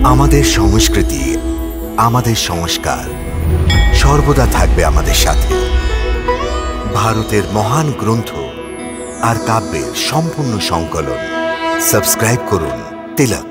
আমাদের সংস্কৃতি, আমাদের সংস্কার সর্বদা থাকবে আমাদের সাথে। ভারতের মহান গ্রন্থ আর কাব্যের সম্পূর্ণ সংকলন। সাবস্ক্রাইব করুন তিলক।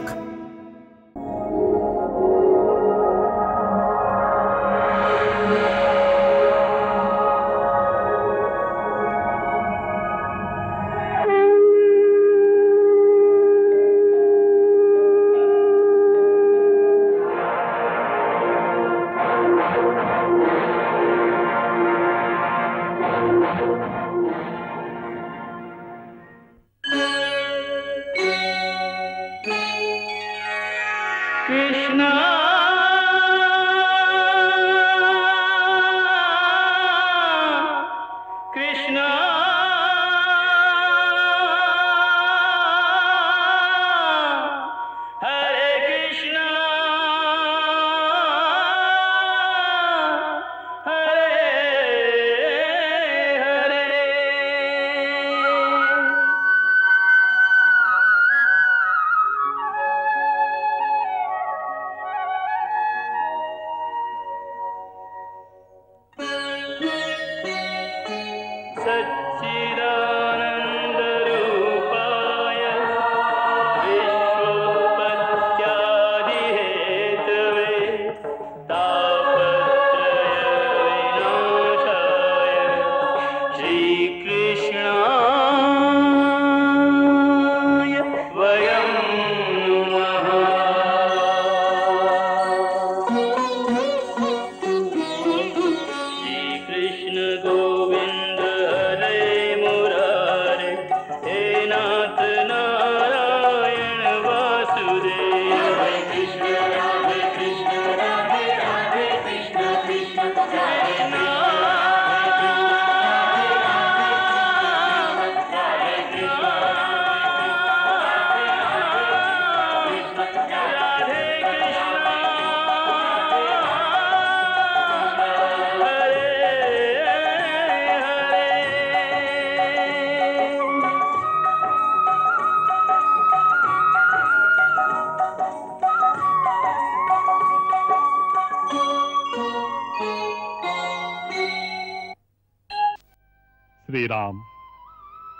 শ্রীরাম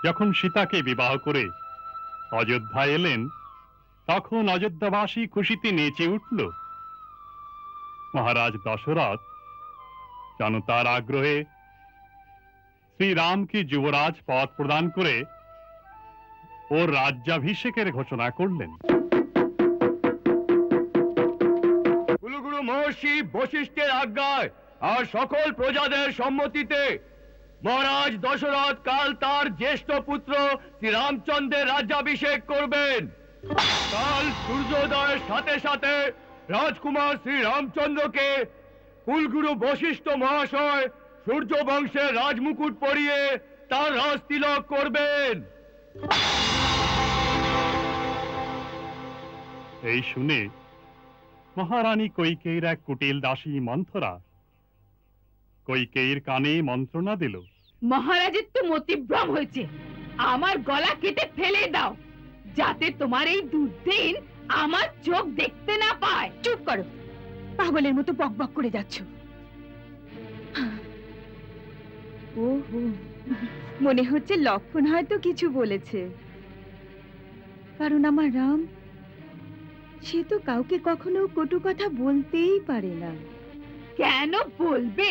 যখন সীতাকে বিবাহ করে অযোধ্যায় এলেন, তখন অযোধ্যাবাসী খুশিতে নেচে উঠল। মহারাজ দশরথ জনতার আগ্রহে শ্রীরামকে যুবরাজ পদ প্রদান করে ওর রাজ্যাভিষেকের ঘোষণা করলেন। কুলগুরু মহর্ষি বশিষ্ঠের আজ্ঞায় আর সকল প্রজাদের সম্মতিতে মহারাজ দশরথ কাল তার জ্যেষ্ঠ পুত্র শ্রীরামচন্দ্রের রাজ্যাভিষেক করবেন। কাল সূর্যোদয়ের সাথে সাথে রাজকুমার শ্রীরামচন্দ্রকে কুলগুরু বশিষ্ঠ মহাশয় সূর্য বংশের রাজমুকুট পরিয়ে তার রাজ তিলক করবেন। এই শুনে মহারানী কৈকেয়ীর এক কুটিল দাসী মন্থরা কৈকেয়ীর কানে মন্ত্রণা দিল। মহারাজের তো মতিভ্রম হয়েছে, আমার গলা কেটে ফেলে দাও, যাতে তোমার এই দুর্দিন আমার চোখ দেখতে না পায়। চুপ করো, পাগলের মতো বকবক করে যাচ্ছ। ওহো, মনে হচ্ছে লক্ষণ হয়তো কিছু বলেছে, কারণ আমার রাম সে তো কাউকে কখনো কটু কথা বলতেই পারে না। কেন বলবে?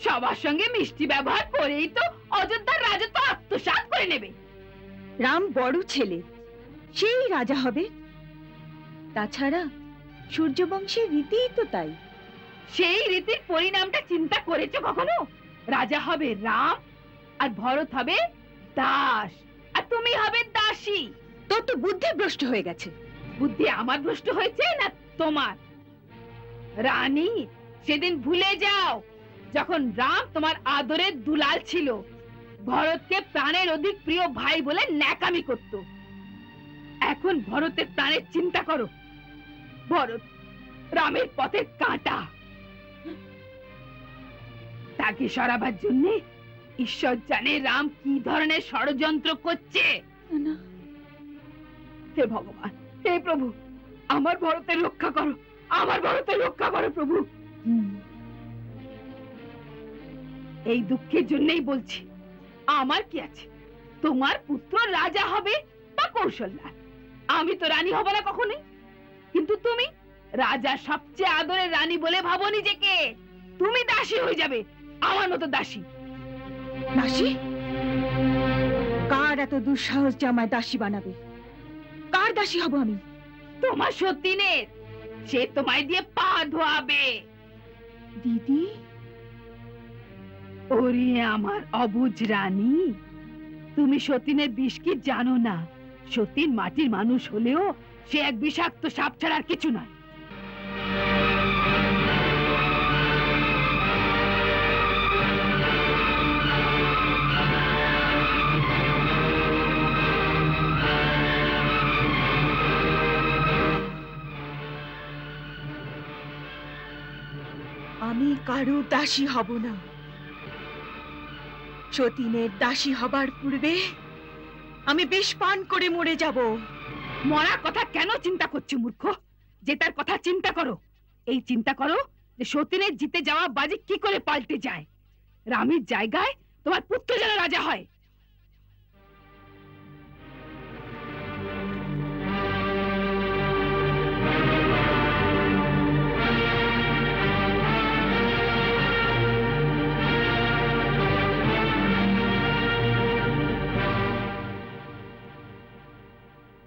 সবার সঙ্গে মিষ্টি ব্যবহার করেই তো অযোধ্যার রাজত্ব আত্মসাৎ করে নেবে। রাম বড় ছেলে, সেই রাজা হবে। তাছাড়া সূর্যবংশের রীতিই তো তাই। সেই রীতির পরিণামটা চিন্তা করেছো কখনো? রাজা হবে রাম, আর ভরত হবে দাস, আর তুমি হবে দাসী। তোর তো বুদ্ধি ভ্রষ্ট হয়ে গেছে। বুদ্ধি আমার ভ্রষ্ট হয়েছে না তোমার? রানী, সেদিন ভুলে যাও যখন রাম তোমার আদরের দুলাল ছিল, ভরতকে প্রাণের অধিক প্রিয় ভাই বলে ন্যাকামি করত। এখন ভরতের প্রাণের চিন্তা করো। ভরত রামের পথে কাঁটা, তাকে সরাবার জন্য ঈশ্বর জানে রাম কি ধরনের ষড়যন্ত্র করছে। হে ভগবান, হে প্রভু, আমার ভরতের রক্ষা করো, আমার ভরতের রক্ষা করো প্রভু। এই দুঃখের জন্যই বলছি, আমার কি আছে, তোমার পুত্র রাজা হবে বা কৌশলদার, আমি তো রানী হব না কখনোই। কিন্তু তুমি রাজা সবচেয়ে আদরের রানী বলে ভাবো নিজেকে, তুমি দাসী হয়ে যাবে, আমার মতো দাসী। দাসী? কার এত দুঃসাহস যে আমায় দাসী বানাবে? কার দাসী হব আমি? তোমার সতীনের, সে তোমায় দিয়ে পা ধোয়াবে। দিদি? ওরে আমার অবুঝ রানী, তুমি সতীনের বিষ কি জানো না? সতীন মাটির মানুষ হলেও সে এক বিষাক্ত সাপ ছাড়া আর কিছু নয়। আমি কারো দাসী হব না। সতীনের দাসী হবার পূর্বে আমি বিষ পান করে মরে যাব। মরার কথা কেন চিন্তা করছো মূর্খ? জেতার কথা চিন্তা করো। এই চিন্তা করো যে সতীনের জিতে যাওয়া বাজি কি করে পাল্টে যায়। রামের জায়গায় তোমার পুত্র যেন রাজা হয়।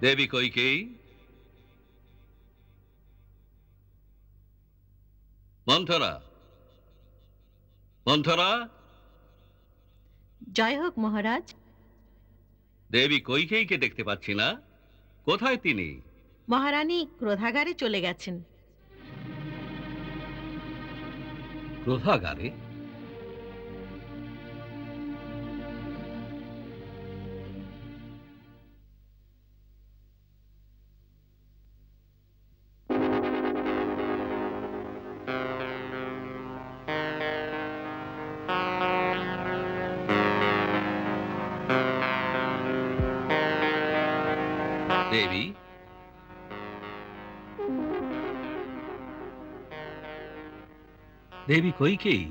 দেবী কইকেয়ী, মন্থরা, মন্থরা। জয় হোক মহারাজ। দেবী কইকেয়ীকে দেখতে পাচ্ছি না, কোথায় তিনি? মহারানী ক্রোধাগারে চলে গেছেন। ক্রোধাগারে? দেবী, দেবী কইকেয়ী,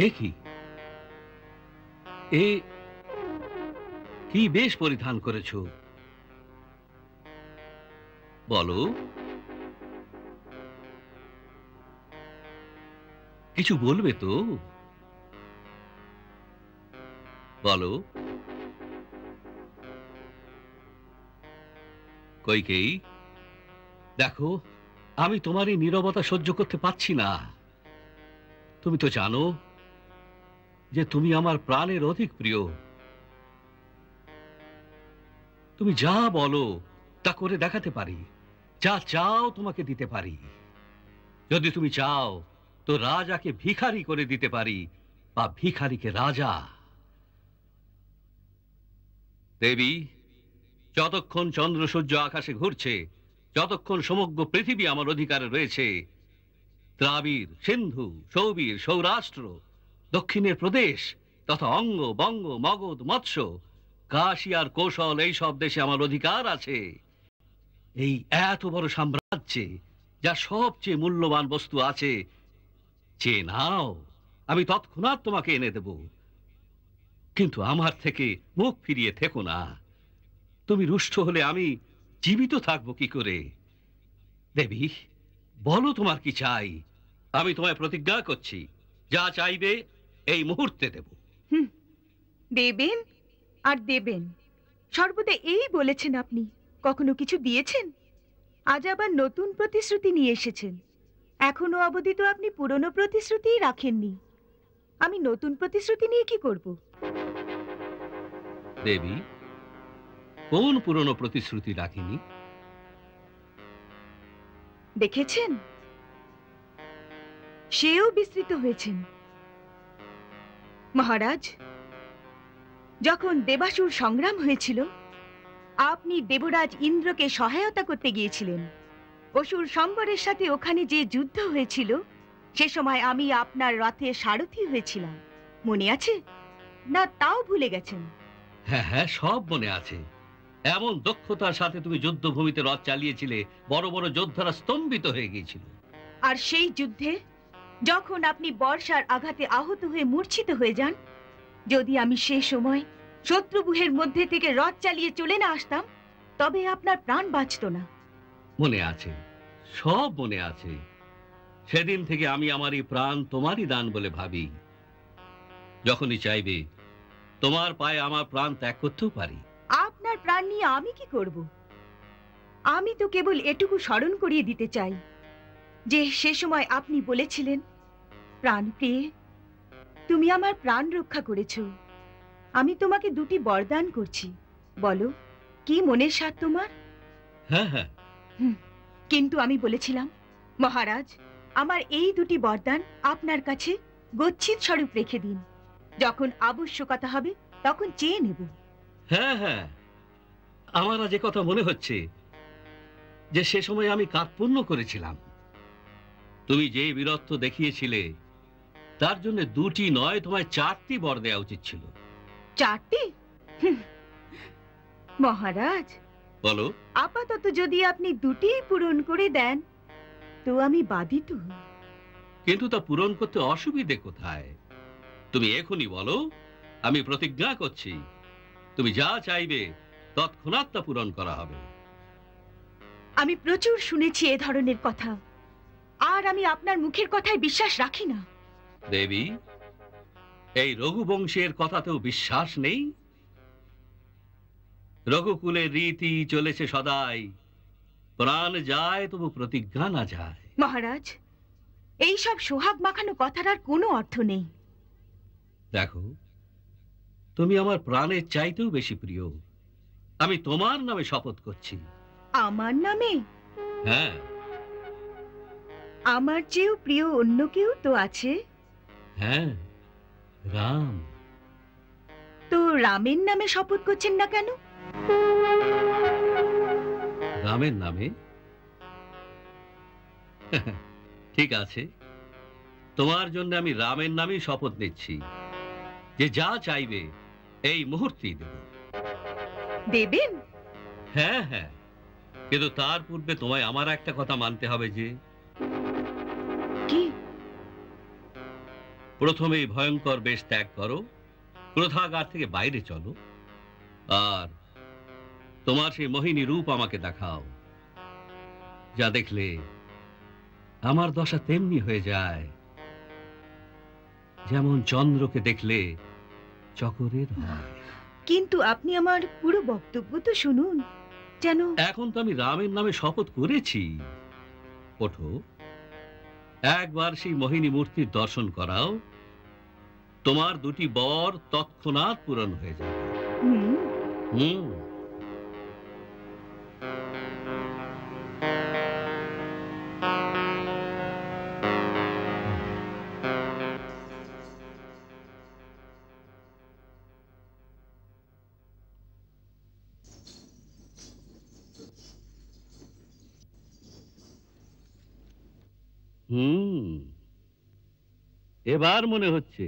এ কি? এ কি বেশ পরিধান করেছ? বলো, কিছু বলবে তো? বলো। কইকেয়ী, দেখো, আমি তোমার এই নীরবতা সহ্য করতে পারছি না। তুমি তো জানো যে তুমি আমার প্রাণের অধিক প্রিয়। তুমি যা বলো তা করে দেখাতে পারি, যা চাও তোমাকে দিতে পারি। যদি তুমি চাও তো রাজাকে ভিখারি করে দিতে পারি, বা ভিখারিকে রাজা। দেবী, যতক্ষণ চন্দ্র সূর্য আকাশে ঘুরছে, যতক্ষণ সমগ্র পৃথিবী আমার অধিকারে রয়েছে, দ্রাবিড়, সিন্ধু, সৌবীর, সৌরাষ্ট্র, দক্ষিণের প্রদেশ তথা অঙ্গ, বঙ্গ, মগধ, মৎস্য, কাশী আর কৌশল, এই সব দেশে আমার অধিকার আছে। এই এত বড় সাম্রাজ্যে যা সবচেয়ে মূল্যবান বস্তু আছে, চেয়ে নাও, আমি তৎক্ষণাৎ তোমাকে এনে দেব। কিন্তু আমার থেকে মুখ ফিরিয়ে থেকো না। তুমি রুষ্ট হলে আমি জীবিত থাকবো কি করে? দেবী, বলো তোমার কি চাই। আমি তোমায় প্রতিজ্ঞা করছি, যা চাইবে এই মুহূর্তে দেব। দেবেন আর দেবেন, সর্বদা এই বলেছেন আপনি। কখনো কিছু দিয়েছেন? আজ আবার নতুন প্রতিশ্রুতি নিয়ে এসেছেন। এখনো অবধি তো আপনি পুরনো প্রতিশ্রুতিই রাখেননি। আমি নতুন প্রতিশ্রুতি নিয়ে কি করব? দেবী, কোন পুরনো প্রতিশ্রুতি রাখিনি? দেখেছেন, সেও বিস্তৃত হয়েছেন। মহারাজ, যখন দেবাসুর সংগ্রাম হয়েছিল, আপনি দেবরাজ ইন্দ্রকে সহায়তা করতে গিয়েছিলেন। অসুর সম্বরের সাথে ওখানে যে যুদ্ধ হয়েছিল, সে সময় আমি আপনার রথে সারথি হয়েছিলাম, মনে আছে? না তাও ভুলে গেছেন? হ্যাঁ হ্যাঁ, সব মনে আছে। এমন দক্ষতার সাথে তুমি যুদ্ধভূমিতে রথ চালিয়েছিলে, বড় বড় যোদ্ধারা স্তম্ভিত হয়ে গিয়েছিল। আর সেই যুদ্ধে যখন আপনি বর্ষার আঘাতে আহত হয়ে মূর্ছিত হয়ে যান, যদি আমি সেই সময় শত্রুব্যূহের মধ্যে থেকে রথ চালিয়ে চলে না আসতাম, তবে আপনার প্রাণ বাঁচত না। মনে আছে, সব মনে আছে। সেদিন থেকে আমি আমার এই প্রাণ তোমারই দান বলে ভাবি। যখনই চাইবে তোমার পায়ে আমার প্রাণ ত্যাগ করতেও পারি। আপনার প্রাণ নিয়ে আমি কি করব? আমি তো কেবল এটুকু স্মরণ করিয়ে দিতে চাই যে সে সময় আপনি বলেছিলেন, প্রাণ প্রিয়ে, তুমি আমার প্রাণ রক্ষা করেছ, আমি তোমাকে দুটি বরদান করছি, বলো কি মনের স্বাদ তোমার? হ্যাঁ হ্যাঁ। কিন্তু আমি বলেছিলাম, মহারাজ, আমার এই দুটি বরদান আপনার কাছে গচ্ছিত স্বরূপ রেখে দিন, যখন আবশ্যকতা হবে তখন চেয়ে নেব। হ্যাঁ হ্যাঁ, আমার আজ কথা মনে হচ্ছে যে সে সময় আমি কার্পণ্য করেছিলাম। তুমি যে বীরত্ব দেখিয়েছিলে তার জন্য দুটি নয়, তোমায় 4টি বর দেওয়া উচিত ছিল। 4টি? মহারাজ, বলো। আপাতত যদি আপনি দুটি পূরণ করে দেন তো আমি বাধিত হই। কিন্তু তা পূরণ করতে অসুবিধে কোথায়? তুমি এখনই বলো, আমি প্রতিজ্ঞা করছি তুমি যা চাইবে তৎক্ষণাৎ তা পূরণ করা হবে। আমি প্রচুর শুনেছি এ ধরনের কথা, আর আমি আপনার মুখের কথায় বিশ্বাস রাখি না। দেবী, এই রঘুবংশের কথাতেও বিশ্বাস নেই? রঘুকুলের রীতি চলেছে সদাই, প্রাণ যায় তবু প্রতিজ্ঞা না যায়। মহারাজ, এই সব সোহাগ মাখানো কথার আর কোনো অর্থ নেই। দেখো, তুমি আমার প্রাণের চাইতেও বেশি প্রিয়। আমি তোমার নামে শপথ করছি। আমার নামে? হ্যাঁ। আমার চেয়েও প্রিয় অন্য কেউ তো আছে? হ্যাঁ, রাম। তো রামের নামে শপথ করছেন না কেন? রামের নামে? ঠিক আছে, তোমার জন্য আমি রামের নামেই শপথ নিচ্ছি যে যা চাইবে এই মুহূর্তেই দেব। দেবেন? হ্যাঁ হ্যাঁ, কিন্তু তার পূর্বে তোমায় আমার একটা কথা মানতে হবে। যে কি? প্রথমে ভয়ঙ্কর বেশ ত্যাগ করো, ক্রোধাগার থেকে বাইরে চলো, আর তোমার সেই মোহিনী রূপ আমাকে দেখাও, যা দেখলে আমার দশা তেমনি হয়ে যায় যেমন চন্দ্রকে দেখলে চকরের হয়। কিন্তু আপনি আমার পুরো বক্তব্য তো শুনুন। যেন এখন তো আমি রামের নামে শপথ করেছি। ওঠো, একবার সেই মোহিনী মূর্তির দর্শন করাও, তোমার দুটি বর তৎক্ষণাৎ পূরণ হয়ে যাবে। হুম। এবার মনে হচ্ছে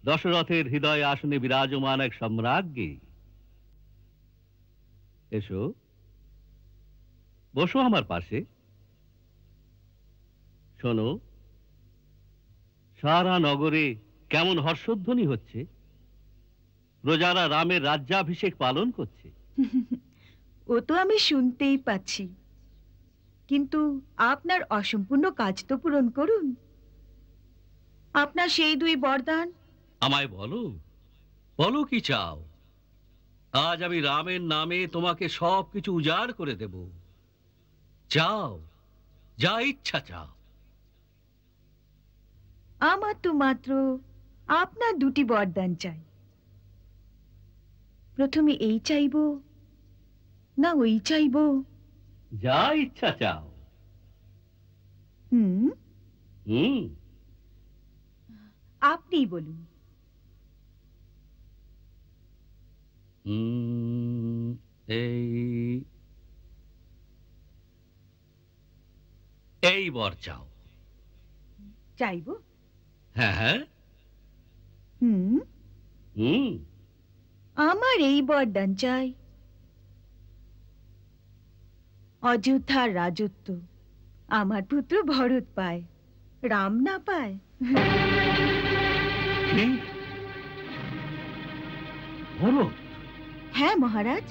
দশরথের হৃদয় আসনে বিরাজমান এক সম্রাজ্ঞী। এসো, বসো আমার পাশে। শোনো, সারা নগরে কেমন হর্ষধ্বনি হচ্ছে, প্রজারা রামের রাজ্যাভিষেক পালন করছে। ও তো আমি শুনতেই পাচ্ছি, কিন্তু আপনার অসম্পূর্ণ কাজ তো পূরণ করুন। আপনার সেই দুই বরদান আমায় বলো, বলো কি চাও? আজ আমি রামের নামে তোমাকে সবকিছু উজাড় করে দেব। চাও, যা ইচ্ছা চাও। আমার তো মাত্র আপনার দুটি বরদান চাই। প্রথমে এই চাইবো না ওই চাইবো? যা ইচ্ছা চাও। আপনিই বলুন। এই বর চাও। চাইবো? হ্যাঁ হ্যাঁ। আমার এই বরদান চাই, অযোধ্যার রাজত্ব আমার পুত্র ভরত পায়, রাম না পায়। ভরত? হ্যাঁ মহারাজ,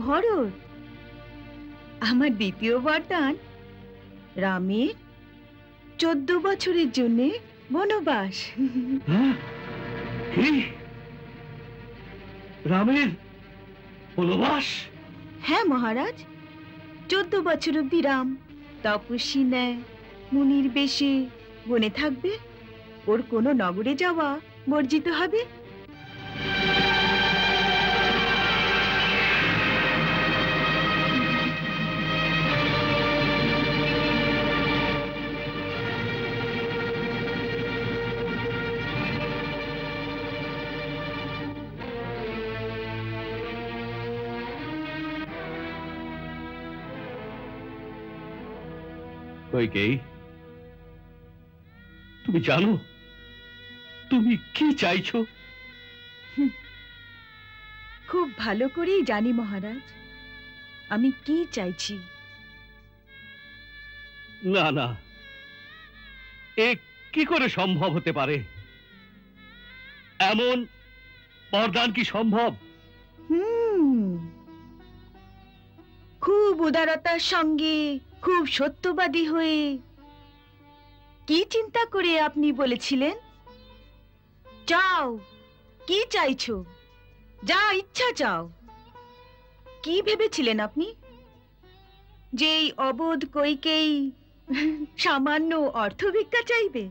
ভরত। আমার দ্বিতীয় বরদান রামের 14 বছরের জন্য বনবাস। রামের বনবাস? হ্যাঁ মহারাজ, 14 বছর অব্দি রাম তপস্বী নেয় মুনির বেশে বনে থাকবে, ওর কোনো নগরে যাওয়া বর্জিত হবে। কইকেয়ী, তুমি জানো তুমি কি চাইছো? খুব ভালো করেই জানি মহারাজ আমি কি চাইছি। না না, এ কি করে সম্ভব হতে পারে? এমন বরদান কি সম্ভব? খুব উদারতার সঙ্গে, খুব সত্যবাদী হয়ে কি চিন্তা করে আপনি বলেছিলেন? চাও, কি চাইছো? যা ইচ্ছা চাও। কি ভেবেছিলেন আপনি? যে এই অবোধ কইকেই সামান্য অর্থ ভিক্ষা চাইবে?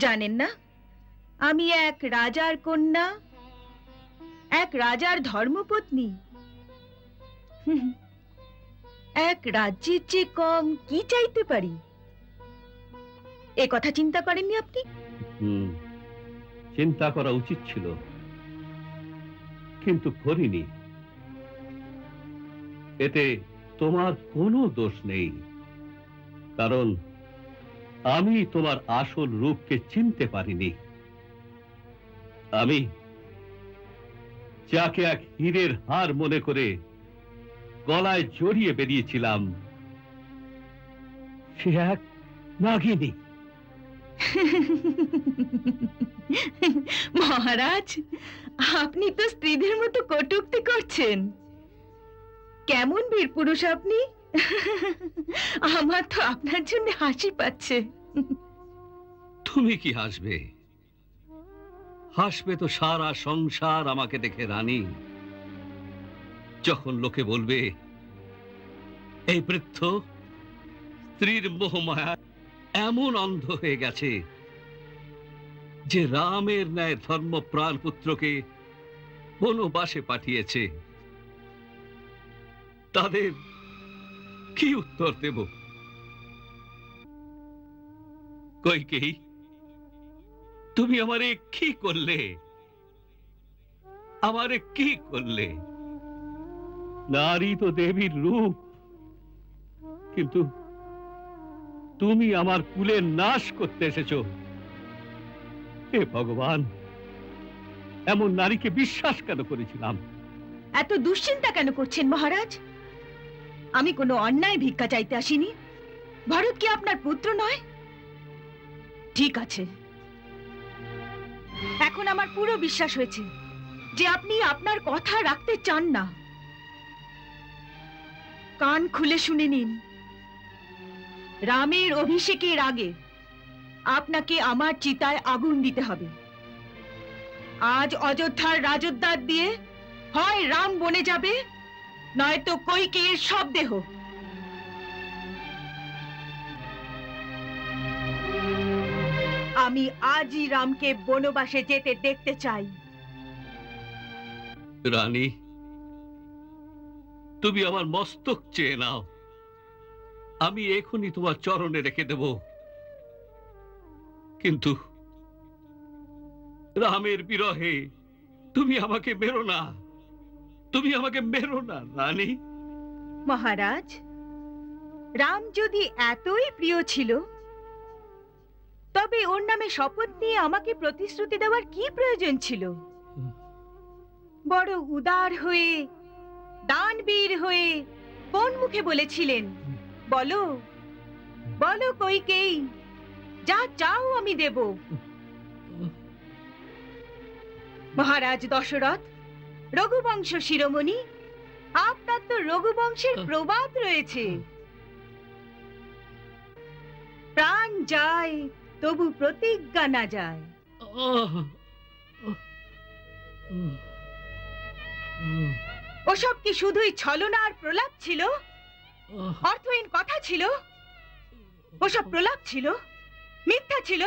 জানেন না আমি এক রাজার কন্যা, এক রাজার ধর্মপত্নী। এক রাজ্যের চেয়ে কম কি চাইতে পারি? এ কথা চিন্তা করেননি আপনি? চিন্তা করা উচিত ছিল, কিন্তু করিনি। এতে তোমার কোনো দোষ নেই, কারণ আমি তোমার আসল রূপকে চিনতে পারিনি। আমি যাকে এক হীরের হার মনে করে গলায় জড়িয়ে বেরিয়েছিলাম, সে এক নাগিনী। মহারাজ, আপনি তো স্ত্রীদের মতো কটূক্তি করছেন। কেমন বীর পুরুষ আপনি! আমার তো আপনার জন্য হাসি পাচ্ছে। তুমি কি হাসবে? হাসবে তো সারা সংসার আমাকে দেখে রানী। যখন লোকে বলবে এই বৃদ্ধ স্ত্রীর মোহমায়া এমন অন্ধ হয়ে গেছে যে রামের ন্যায় ধর্মপ্রাণ পুত্রকে বনবাসে পাঠিয়েছে, তাদের কি উত্তর দেব? কইকেয়ী, তুমি আমারে কি করলে? আমারে কি করলে? নারী তো দেবীর রূপ, কিন্তু তুমি আমার কুলের নাশ করতে এসেছো। হে ভগবান, এমন নারীকে বিশ্বাস কেন করেছিলাম? এত দুশ্চিন্তা কেন করছেন মহারাজ? আমি কোনো অন্যায় ভিক্ষা চাইতে আসিনি। ভরত কি আপনার পুত্র নয়? ঠিক আছে, এখন আমার পুরো বিশ্বাস হয়েছে যে আপনি আপনার কথা রাখতে চান না। কান খুলে শুনে নিন, রামের অভিষেকের আগে আপনাকে আমার চিতায় আগুন দিতে হবে। আজ অযোধ্যার রাজোদ্যার দিয়ে হয় রাম বনে যাবে, নয়তো কইকেয়ীর সব দেহ। আমি আজই রামকে বনবাসে যেতে দেখতে চাই। রানী, তুমি আমার মস্তক চেয়ে নাও, আমি এখনই তোমার চরণে রেখে দেব। কিন্তু রামের বিরহে তুমি আমাকে মেরো না, তুমি আমাকে মেরো না রানী। মহারাজ, রাম যদি এতই প্রিয় ছিল তবে ওর নামে শপথ নিয়ে আমাকে প্রতিশ্রুতি দেওয়ার কি প্রয়োজন ছিল? বড় উদার হয়ে, দানবীর হয়ে কোন মুখে বলেছিলেন? বলো বলো কইকেয়ী, যা চাও আমি দেব। মহারাজ দশরথ, রঘুবংশ শিরোমণি, আপনার তো রঘুবংশের প্রবাদ রয়েছে, প্রাণ যায় তবু প্রতিজ্ঞা না যায়। ওসব কি শুধুই ছলনা আর প্রলাপ ছিল? অর্থহীন কথা ছিল? ওসব প্রলাপ ছিল, মিথ্যা ছিল,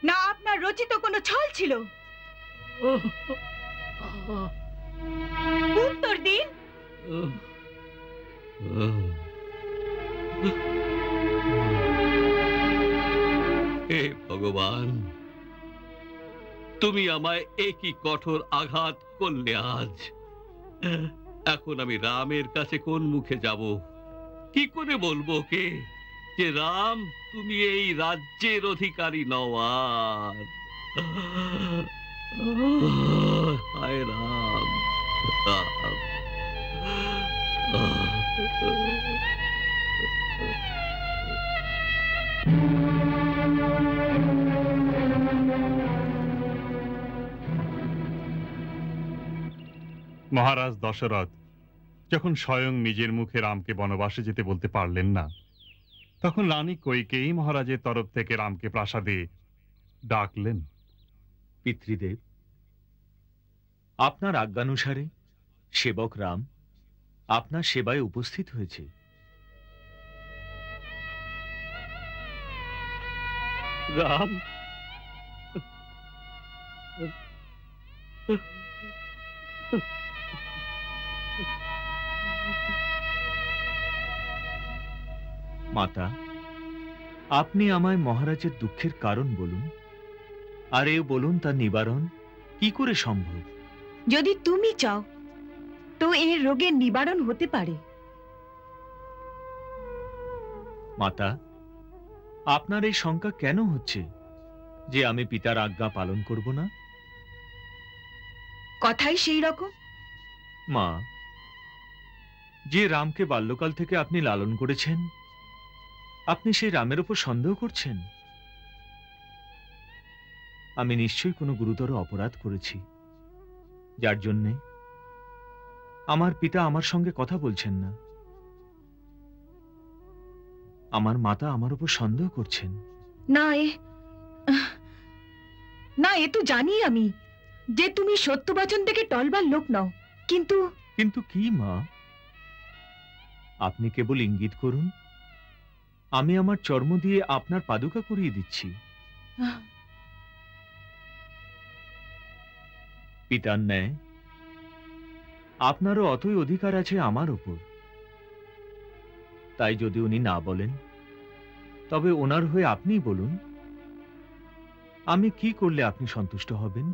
না আপনার রচিত কোনো ছল ছিল? উত্তর দিন। হে ভগবান, তুমি আমায় একই কঠোর আঘাত করলে আজ। এখন আমি রামের কাছে কোন মুখে যাব? কি করে বলবো কে যে রাম, তুমি এই রাজ্যের অধিকারী নও আর? হায় রাম, রাম। মহারাজ দশরথ যখন স্বয়ং নিজের মুখে রামকে বনবাসে যেতে বলতে পারলেন না, তখন রানী কইকেয়ী মহারাজের তরফ থেকে রামকে প্রাসাদে ডাকলেন। পিতৃদেব, আপনার আজ্ঞানুসারে সেবক রাম আপনার সেবায় উপস্থিত হয়েছে। রাম, মাতা, আপনি আমায় মহারাজের দুঃখের কারণ বলুন, আর এও বলুন তার নিবারণ কি করে সম্ভব। যদি তুমি চাও তো এই রোগের নিবারণ হতে পারে। মাতা, আপনার এই শঙ্কা কেন হচ্ছে যে আমি পিতার আজ্ঞা পালন করব না? কথাই সেই রকম। মা, যে রামকে বাল্যকাল থেকে আপনি লালন করেছেন, আপনি সেই রামের উপর সন্দেহ করছেন? আমি নিশ্চয়ই কোনো গুরুতর অপরাধ করেছি, যার জন্যে আমার পিতা আমার সঙ্গে কথা বলছেন না। আমার মাতা আমার উপর সন্দেহ করছেন। না, এ তো জানি আমি যে তুমি সত্যবচন থেকে টলবার লোক নও, কিন্তু কিন্তু কি মা? আপনি কেবল ইঙ্গিত করুন, আমি আমার চর্ম দিয়ে আপনার পাদুকা করিয়ে দিচ্ছি। পিতার ন্যায় আপনারও অতই অধিকার আছে আমার ওপর। তাই যদি উনি না বলেন, তবে ওনার হয়ে আপনিই বলুন, আমি কি করলে আপনি সন্তুষ্ট হবেন?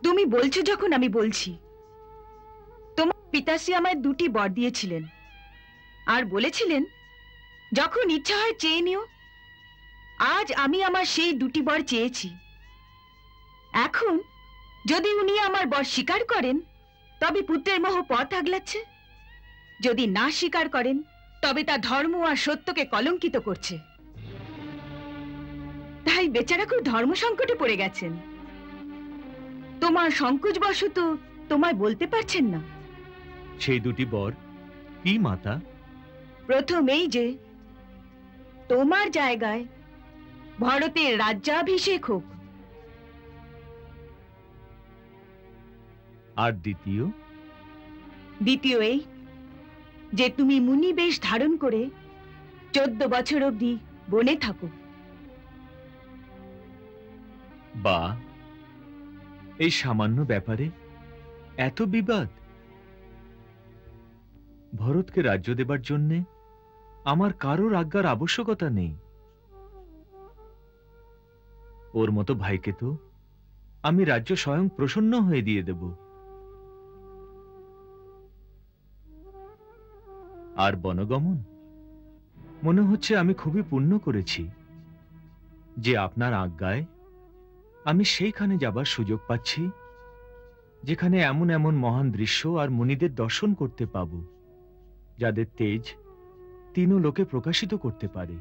তুমি বলছো যখন আমি বলছি। তোমার পিতাশ্রী আমায় 2টি বর দিয়েছিলেন, আর বলেছিলেন যখন ইচ্ছা হয় চেয়ে নিও। আজ আমি আমার সেই 2টি বর চেয়েছি। এখন যদি উনি আমার বর স্বীকার করেন, তবে পুত্রের মোহ পথ আগলাচ্ছে। যদি না স্বীকার করেন, তবে তা ধর্ম আর সত্যকে কলঙ্কিত করছে। তাই বেচারা খুব ধর্ম সংকটে পড়ে গেছেন। তোমার সংকোচবশত তোমায় বলতে পারছেন না। সেই 2টি বর কি মাতা? প্রথম এই যে তোমার জায়গায় ভারতের রাজ্যাভিষেক হোক, আর দ্বিতীয় এই যে তুমি মুনি বেশ ধারণ করে 14 বছর অবধি বনে থাকো। বা, এই সামান্য ব্যাপারে এত বিবাদ? ভরতকে রাজ্য দেবার জন্যে আমার কারোর আজ্ঞার আবশ্যকতা নেই। ওর মতো ভাইকে তো আমি রাজ্য স্বয়ং প্রসন্ন হয়ে দিয়ে দেব। আর বনগমন, মনে হচ্ছে আমি খুবই পুণ্য করেছি। যে আপনার আজ্ঞায় আমি সেইখানে যাবার সুযোগ পাচ্ছি যেখানে এমন এমন মহান দৃশ্য আর মুনিদের দর্শন করতে পাব যাদের তেজ তিন লোকে প্রকাশিত করতে পারে।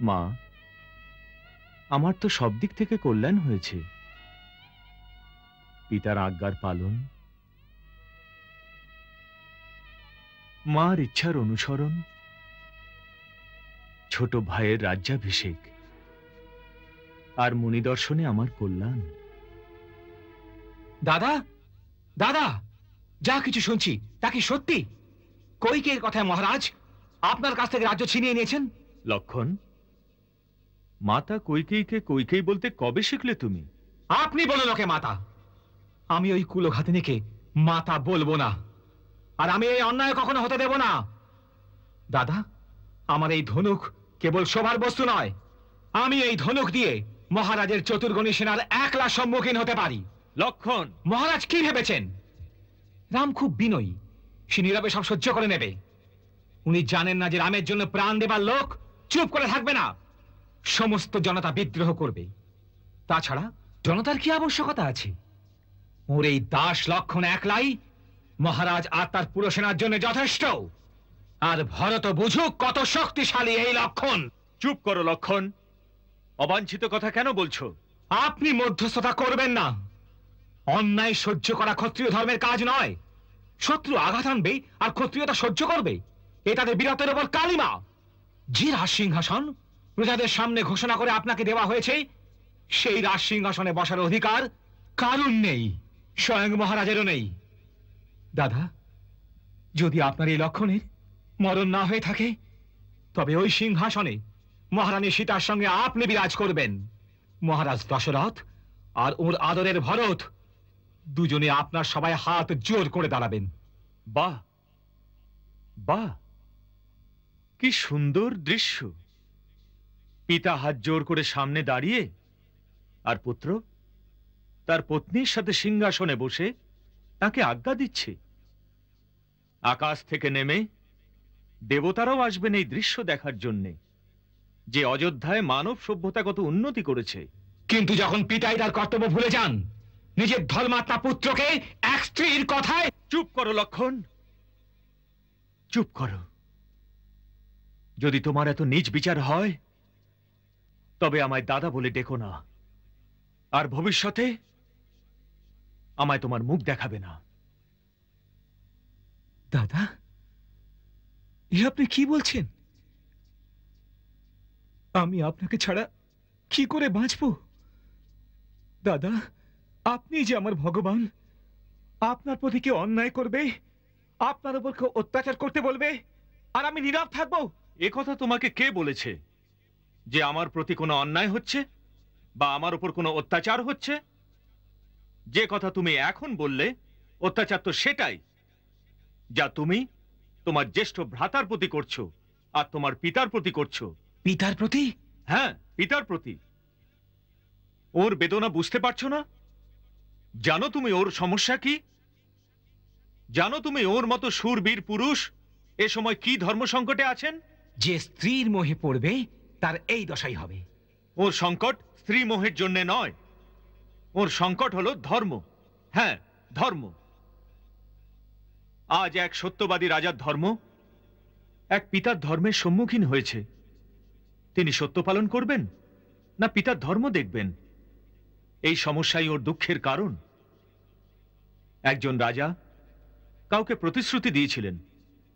মা, আমার তো সব দিক থেকে কল্যাণ হয়েছে। পিতার আজ্ঞার পালন, মার ইচ্ছার অনুসরণ, ছোট ভাইয়ের রাজ্যাভিষেক আর মুনিদর্শনে আমার কল্যাণ। দাদা, দাদা, যা কিছু শুনছি তা কি সত্যি? কৈকেয়ীর কথায় মহারাজ আপনার কাছ থেকে রাজ্য ছিনিয়ে নিয়েছেন? লক্ষণ, মাতা কৈকেয়ীকে কৈকেয়ী বলতে কবে শিখলে তুমি? আপনি বলুন ওকে মাতা। আমি ওই কুলঘাতিনীকে মাতা বলবো না, আর আমি এই অন্যায় কখনো হতে দেব না। দাদা, আমার এই ধনুক কেবল শোভার বস্তু নয়, আমি এই ধনুক দিয়ে মহারাজের চতুর্গণী সেনার একলা সম্মুখীন হতে পারি। লক্ষণ, মহারাজ কি ভেবেছেন? রাম খুব বিনয়ী, সে নীরবে সব সহ্য করে নেবে। উনি জানেন না যে রামের জন্য প্রাণ দেবার লোক চুপ করে থাকবে না, সমস্ত জনতা বিদ্রোহ করবে। তাছাড়া জনতার কি আবশ্যকতা আছে? ওর এই দাস লক্ষণ একলাই মহারাজ আর তার পুরো সেনার জন্য যথেষ্ট। আর ভরত বুঝুক কত শক্তিশালী এই লক্ষণ। চুপ করো লক্ষণ, অবাঞ্ছিত কথা কেন বলছো? আপনি মধ্যস্থতা করবেন না। অন্যায় সহ্য করা ক্ষত্রিয় ধর্মের কাজ নয়। শত্রু আঘাত আনবে আর ক্ষত্রিয়তা সহ্য করবে, এ তাদের বীরত্বের উপর কালিমা। যে রাজসিংহাসন প্রজাদের সামনে ঘোষণা করে আপনাকে দেওয়া হয়েছে, সেই রাজসিংহাসনে বসার অধিকার কারুর নেই, স্বয়ং মহারাজেরও নেই। দাদা, যদি আপনার এই লক্ষণের মরণ না হয়ে থাকে, তবে ওই সিংহাসনে মহারানী সীতার সঙ্গে আপনি বিরাজ করবেন। মহারাজ দশরথ আর ওর আদরের ভরত দুজনে আপনার সবাই হাত জোর করে দাঁড়াবেন। বাহ বাহ, কি সুন্দর দৃশ্য! পিতা হাত জোর করে সামনে দাঁড়িয়ে, আর পুত্র তার পত্নীর সাথে সিংহাসনে বসে তাকে আজ্ঞা দিচ্ছে। আকাশ থেকে নেমে দেবতারাও আসবেন এই দৃশ্য দেখার জন্যে, যে অযোধ্যায় মানব সভ্যতা কত উন্নতি করেছে। কিন্তু যখন পিতাই তার কর্তব্য ভুলে যান, নিজের ধর্মাত্মা পুত্রকে এক স্ত্রীর কথায়... চুপ করো লক্ষণ, চুপ করো। যদি তোমার এত নীচ বিচার হয়, তবে আমায় দাদা বলে ডেকো না, আর ভবিষ্যতে আমায় তোমার মুখ দেখাবে না। দাদা, এ আপনি কি বলছেন? আমি আপনাকে ছাড়া কি করে বাঁচব? দাদা, আপনি যে আমার ভগবান। আপনার প্রতি কেউ অন্যায় করবে, আপনার উপর কেউ অত্যাচার করতে বলবে, আর আমি নীরব থাকবো? এ কথা তোমাকে কে বলেছে যে আমার প্রতি কোনো অন্যায় হচ্ছে বা আমার উপর কোনো অত্যাচার হচ্ছে? যে কথা তুমি এখন বললে, অত্যাচার তো সেটাই যা তুমি তোমার জ্যেষ্ঠ ভ্রাতার প্রতি করছো আর তোমার পিতার প্রতি করছো। পিতার প্রতি? হ্যাঁ, পিতার প্রতি। ওর বেদনা বুঝতে পারছো না? জানো তুমি ওর সমস্যা কি? জানো তুমি ওর মতো শূরবীর পুরুষ এ সময় কি ধর্ম সংকটে আছেন? যে স্ত্রীর মোহে পড়বে তার এই দশাই হবে। ওর সংকট স্ত্রী মোহের জন্য নয়, ওর সংকট হলো ধর্ম। হ্যাঁ, ধর্ম। আজ এক সত্যবাদী রাজার ধর্ম এক পিতার ধর্মের সম্মুখীন হয়েছে। তিনি সত্য পালন করবেন না পিতার ধর্ম দেখবেন? এই সমস্যাই ওর দুঃখের কারণ। একজন রাজা কাউকে প্রতিশ্রুতি দিয়েছিলেন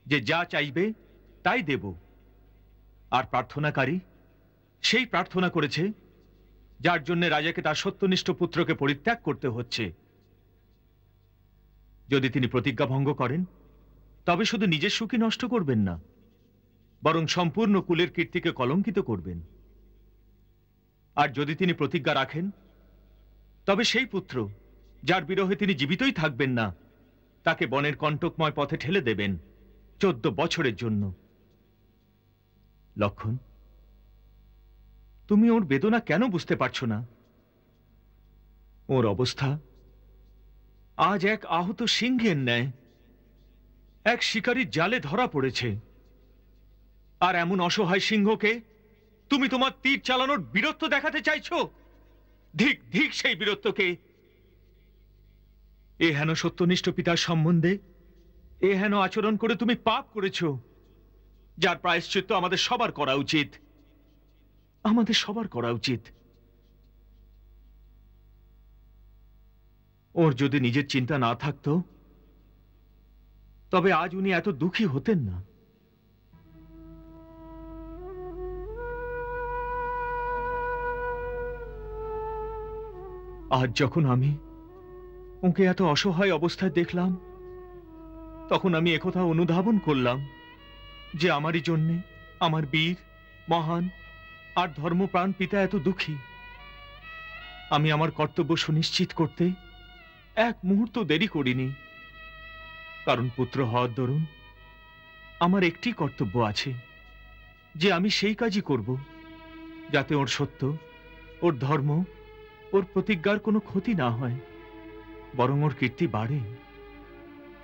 যে যা চাইবে তাই দেব, আর প্রার্থনাকারী সেই প্রার্থনা করেছে যার জন্য রাজাকে তার সত্যনিষ্ঠ পুত্রকে পরিত্যাগ করতে হচ্ছে। যদি তিনি প্রতিজ্ঞা ভঙ্গ করেন, তবে শুধু নিজের সুখই নষ্ট করবেন না, বরং সম্পূর্ণ কুলের কীর্তিকে কলঙ্কিত করবেন। আর যদি তিনি প্রতিজ্ঞা রাখেন, তবে সেই পুত্র যার বিরহে তিনি জীবিতই থাকবেন না, তাকে বনের কণ্টকময় পথে ঠেলে দেবেন 14 বছরের জন্য। লক্ষণ, তুমি ওর বেদনা কেন বুঝতে পারছো না? ওর অবস্থা আজ এক আহত সিংহের ন্যায় এক শিকারীর জালে ধরা পড়েছে। আর এমন অসহায় সিংহকে তুমি তোমার তীর চালানোর বীরত্ব দেখাতে চাইছো? ধিক ধিক সেই বীরত্বকে। এ হেন সত্যনিষ্ঠ পিতার সম্বন্ধে এ হেন আচরণ করে তুমি পাপ করেছো, যার প্রায়শ্চিত্ত আমাদের সবার করা উচিত। আমাদের সবার করা উচিত। ওর যদি নিজের চিন্তা না থাকতো তবে আজ উনি এত দুঃখী হতেন না। আজ যখন আমি ওকে এত অসহায় অবস্থায় দেখলাম, তখন আমি একথা অনুধাবন করলাম যে আমারই জন্যে আমার বীর, মহান আর ধর্মপ্রাণ পিতা এত দুঃখী। আমি আমার কর্তব্য সুনিশ্চিত করতে এক মুহূর্ত দেরি করিনি, কারণ পুত্র হওয়ার দরুন আমার একটি কর্তব্য আছে যে আমি সেই কাজই করব যাতে ওর সত্য, ওর ধর্ম, ওর প্রতিজ্ঞার কোনো ক্ষতি না হয়, বরং ওর কীর্তি বাড়ে,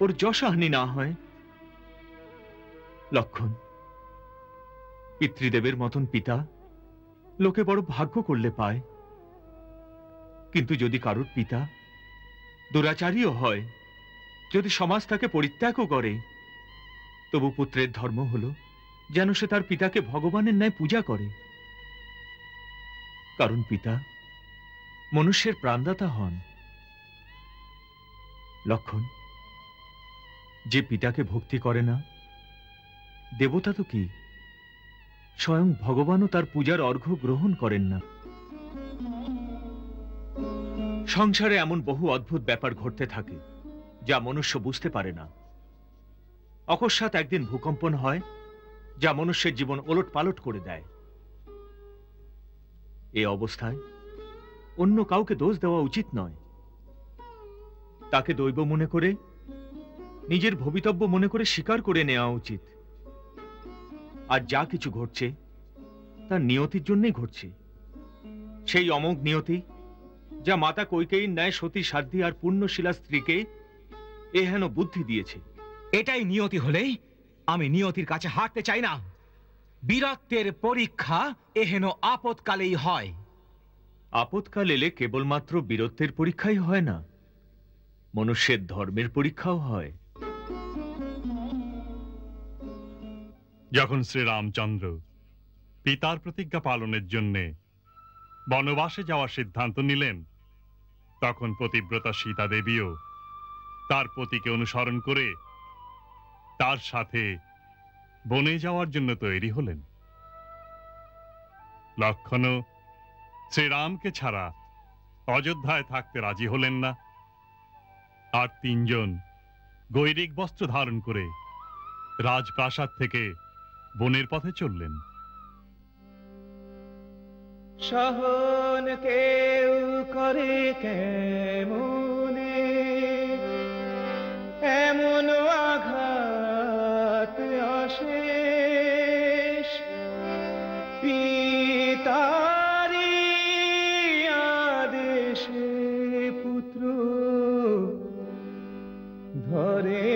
ওর যশহানি না হয়। লক্ষণ, পিতৃদেবের মতন পিতা লোকে বড় ভাগ্য করলে পায়, কিন্তু যদি কারোর পিতা দুরাচারীও হয়, যদি সমাজ তাকে পরিত্যাগও করে, তবু পুত্রের ধর্ম হলো যেন সে তার পিতাকে ভগবানের ন্যায় পূজা করে, কারণ পিতা মনুষ্যের প্রাণদাতা হন। লক্ষণ, যে পিতাকে ভক্তি করে না, দেবতা তো কি, স্বয়ং ভগবানও তার পূজার অর্ঘ্য গ্রহণ করেন না। সংসারে এমন বহু অদ্ভুত ব্যাপার ঘটতে থাকে যা মনুষ্য বুঝতে পারে না। অকস্মাৎ একদিন ভূকম্পন হয় যা মনুষ্যের জীবন ওলট পালট করে দেয়। এই অবস্থায় অন্য কাউকে দোষ দেওয়া উচিত নয়। তাকে দৈব মনে করে, নিজের ভবিতব্য মনে করে স্বীকার করে নেওয়া উচিত। আর যা কিছু ঘটছে তা নিয়তির জন্যই ঘটছে। সেই অমোঘ নিয়তি যা মাতা কৈকেয়ীর ন্যায় সতী সাধ্বী আর পুণ্যশীলা স্ত্রীকে এহেন বুদ্ধি দিয়েছে। এটাই নিয়তি হলেই আমি নিয়তির কাছে হাঁটতে চাই না। বীরত্বের পরীক্ষা এহেন আপদকালেই হয়। আপদকাল এলে কেবলমাত্র বীরত্বের পরীক্ষাই হয় না, মনুষ্যের ধর্মের পরীক্ষাও হয়। যখন শ্রীরামচন্দ্র পিতার প্রতিজ্ঞা পালনের জন্য বনবাসে যাওয়ার সিদ্ধান্ত নিলেন, তখন পতিব্রতা সীতা দেবীও তার পতিকে অনুসরণ করে তার সাথে বনে যাওয়ার জন্য তৈরি হলেন। লক্ষণও শ্রীরামকে ছাড়া অযোধ্যায় থাকতে রাজি হলেন না, আর তিনজন গৈরিক বস্ত্র ধারণ করে রাজপ্রাসাদ থেকে বনের পথে চললেন। সহন কেউ করে কেমনে এমন আঘাত অশেষ, পিতারি আদেশে পুত্র ধরে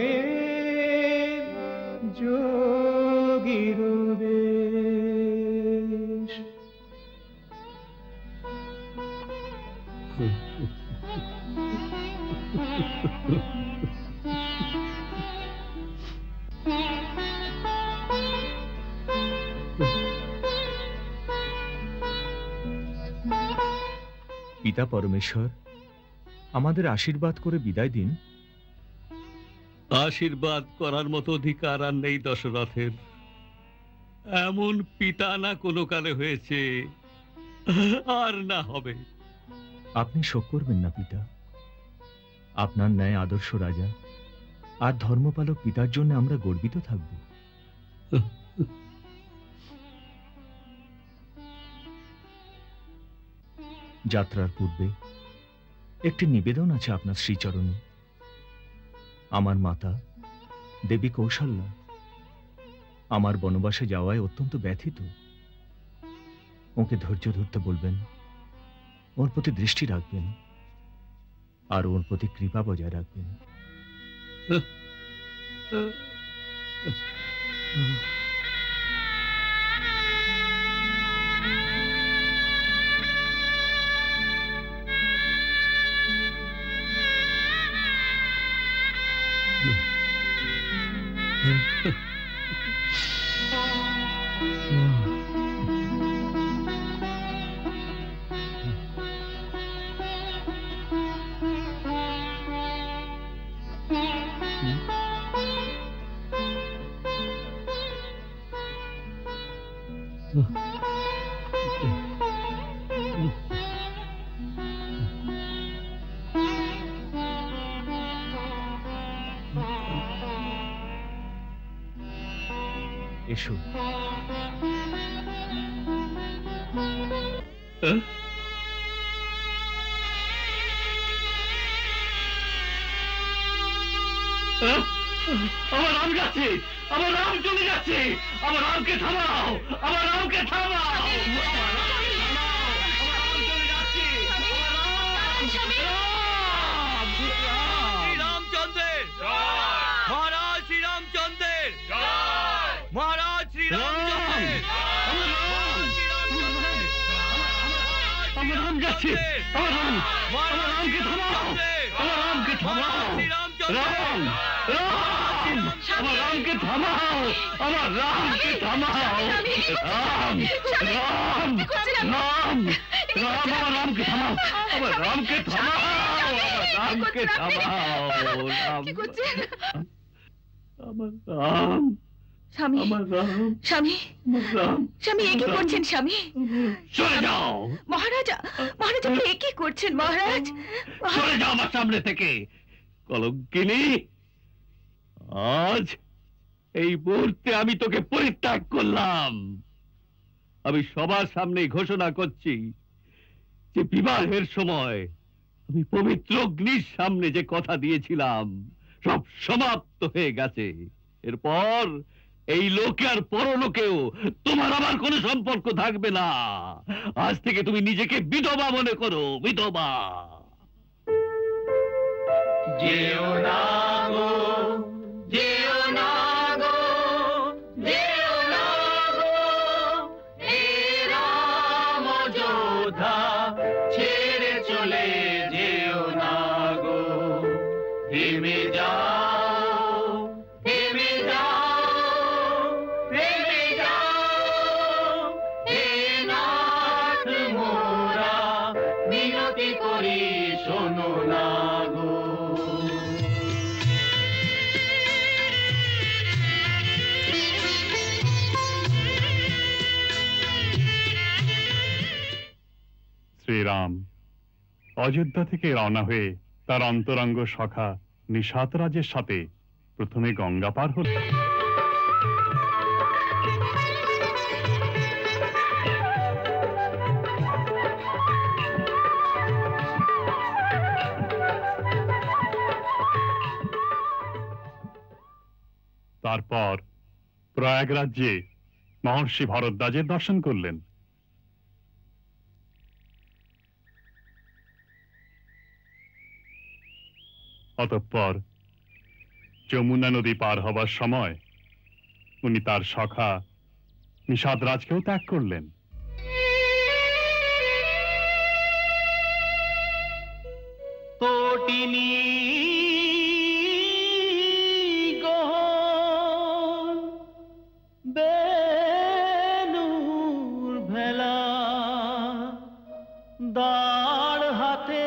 যোগীর বেশ। পিতা পরমেশ্বর, আমাদের আশীর্বাদ করে বিদায় দিন। আশীর্বাদ করার মতো অধিকার আর নেই দশরথের। এমন পিতা না কোনো কালে হয়েছে, আর না হবে। আপনি শোক করবেন না পিতা। আপনার ন্যায় আদর্শ রাজা আর ধর্মপালক পিতার জন্য আমরা গর্বিত থাকব। যাত্রার পূর্বে একটি নিবেদন আছে আপনার শ্রীচরণে। আমার মাতা দেবী কৌশল্যা আমার বনবাসে যাওয়ায় অত্যন্ত ব্যথিত। ওকে ধৈর্য ধরতে বলবেন, ওর প্রতি দৃষ্টি রাখবেন আর ওর প্রতি কৃপা বজায় রাখবেন। এসো। আমার রাম যাচ্ছে, আমার রাম চলে যাচ্ছে, আমার রামকে থামাও, আমার রামকে থামাও, আমার রামকে থামাও, আমার রাম চলে যাচ্ছে, আমার রাম, শ্রীরামচন্দ্রের মহারাজ, শ্রীরামচন্দ্রের মহারাজ, শ্রীরামচন্দ্রের আমার রাম যাচ্ছে, আমার রাম, আমার রামকে থামাও, আমার রামকে থামাও, রাম, রাম, আমার রামকে থামাও, আমার রামকে থামাও, রাম, রাম, রাম, রাম, আমার রামকে থামাও, আমার রামকে থামাও, আমার রামকে থামাও, রাম, আমার রাম, স্বামী, আমার রাম, স্বামী, আমার রাম, স্বামী এ কি করছেন স্বামী? চলে যাও, মহারাজা, মহারাজ আপনি এ কি করছেন মহারাজ? চলে যাও আমার সামনে থেকে, কলঙ্কিনী। আজ এই মুহূর্তে আমি তোকে পরিত্যাগ করলাম। আমি সবার সামনে ঘোষণা করছি যে বিবাহের সময় আমি পবিত্র অগ্নির সামনে যে কথা দিয়েছিলাম সব সমাপ্ত হয়ে গেছে। এরপর এই লোকে আর পরলোকেও তোমার আমার কোনো সম্পর্ক থাকবে না। আজ থেকে তুমি নিজেকে বিধবা মনে করো, বিধবা। যেও না গো, যেও না গো, যেও না গো, হে রাম যোদ্ধা, ছেড়ে চলে যেও না গো, থেমে যাও, থেমে যাও, থেমে যাও, হে নাথ মোরা, মিনতি করি শোনো না গো। শ্রীরাম অযোধ্যা থেকে রওনা হয়ে তার অন্তরঙ্গ সখা নিশাত রাজের সাথে প্রথমে গঙ্গা পার হল। তারপর প্রয়াগরাজ্যে মহর্ষি ভরদ্বাজের দর্শন করলেন। অতঃপর যমুনা নদী পার হবার সময় উনি তার সখা নিষাদ রাজকেও ত্যাগ করলেন। কোটিনি গহন বেনুর ভেলা দাঁড় হাতে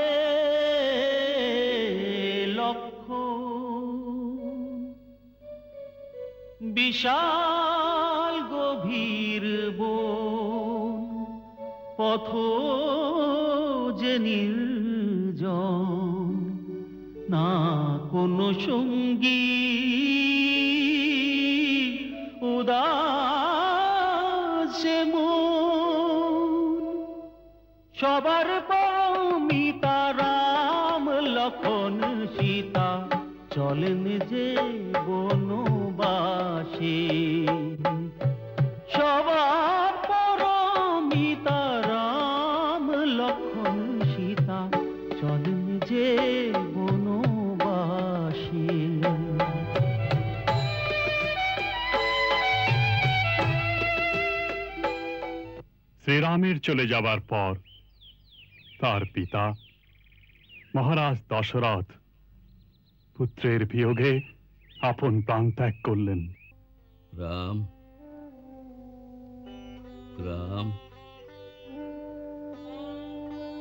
লক্ষ্য বিশাল গভীর বন পথ যে নির্জন না কোনো সঙ্গী উদাস মন সবার পরমিতা রাম লক্ষণ সীতা চলেন যে বনবাসে সবার পরমিতা রাম লক্ষণ সীতা চলেন যে বনবাসে। শ্রীরামের চলে যাবার পর তার পিতা মহারাজ দশরথ পুত্রের বিয়োগে আপন প্রাণ ত্যাগ করলেন। রাম, রাম,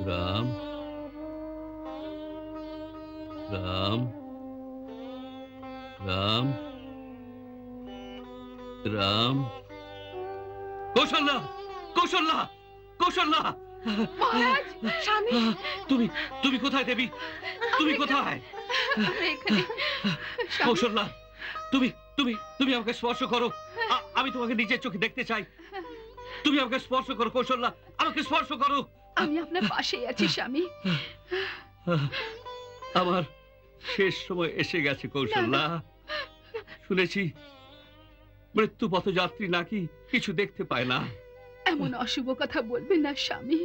রাম, রাম, রাম, রাম, কৌশল্যা, কৌশল্যা, কৌশল্যা, মহারাজ, স্বামী, তুমি তুমি কোথায় দেবী? তুমি কোথায়? এখানে। কৌশল্যা, তুমি তুমি তুমি আমাকে স্পর্শ করো। আমি তোমাকে নিজের চোখে দেখতে চাই। তুমি আমাকে স্পর্শ করো কৌশল্যা, আমাকে স্পর্শ করো। আমি আপনার পাশেই আছি স্বামী। আমার শেষ সময় এসে গেছে কৌশল্যা। শুনেছি মৃত্যু পথযাত্রী নাকি কিছু দেখতে পায় না। এমন অশুভ কথা বলবেন না স্বামী,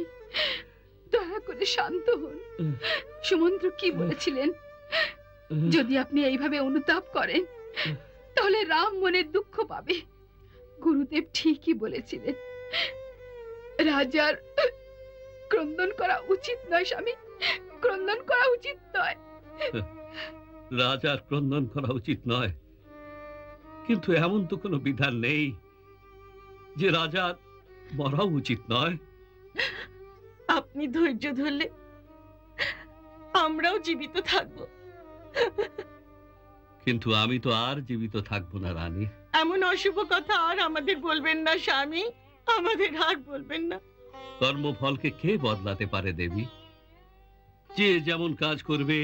দয়া করে শান্ত হন। সুমন্ত্র কি বলেছিলেন? যদি আপনি এইভাবে অনুতাপ করেন তাহলে রাম মনে দুঃখ পাবে। গুরুদেব ঠিকই বলেছিলেন, রাজার ক্রন্দন করা উচিত নয় স্বামী, ক্রন্দন করা উচিত নয়। রাজার ক্রন্দন করা উচিত নয়, কিন্তু এমন তো কোনো বিধান নেই যে রাজার মরা উচিত নয়। আপনি ধৈর্য ধরলে আমরাও জীবিত থাকবো। কিন্তু আমি তো আর জীবিত থাকবো না রানী। এমন অশুভ কথা আর আমাদের বলবেন না স্বামী, আমাদের আর বলবেন না। কর্মফলকে কে বদলাতে পারে দেবী? যে যেমন কাজ করবে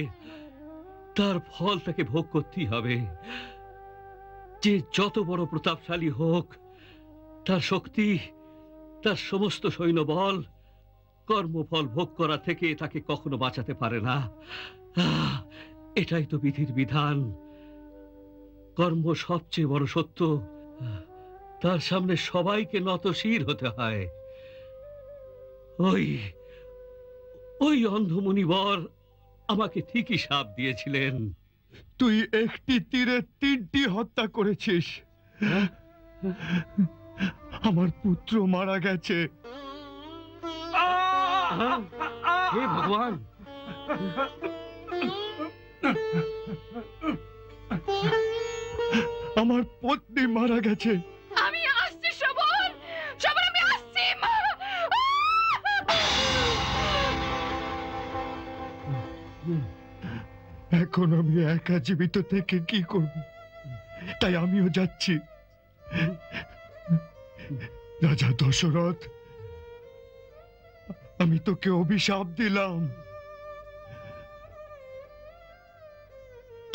তার ফল তাকে ভোগ করতেই হবে। যে যত বড় প্রতাপশালী হোক, তার শক্তি, তার সমস্ত সৈন্যবল কর্মফল ভোগ করা থেকে তাকে কখনো বাঁচাতে পারে না। এটাই তো বিধির বিধান। কর্ম সবচেয়ে বড় সত্য, তার সামনে সবাইকে নতশির হতে হয়। ওই ওই অন্ধমুনিবর আমাকে ঠিকই শাপ দিয়েছিলেন। তুই একটি তীরে 3টি হত্যা করেছিস। আমার পুত্র মারা গেছে। হে ভগবান! আমার পত্নী মারা গেছে। আমি আসছি শ্রবণ, শ্রবণ আমি আসছি। এখন আমি একা জীবিত থেকে কি করব? তাই আমিও যাচ্ছি। রাজা দশরথ, আমি তোকে অভিশাপ দিলাম।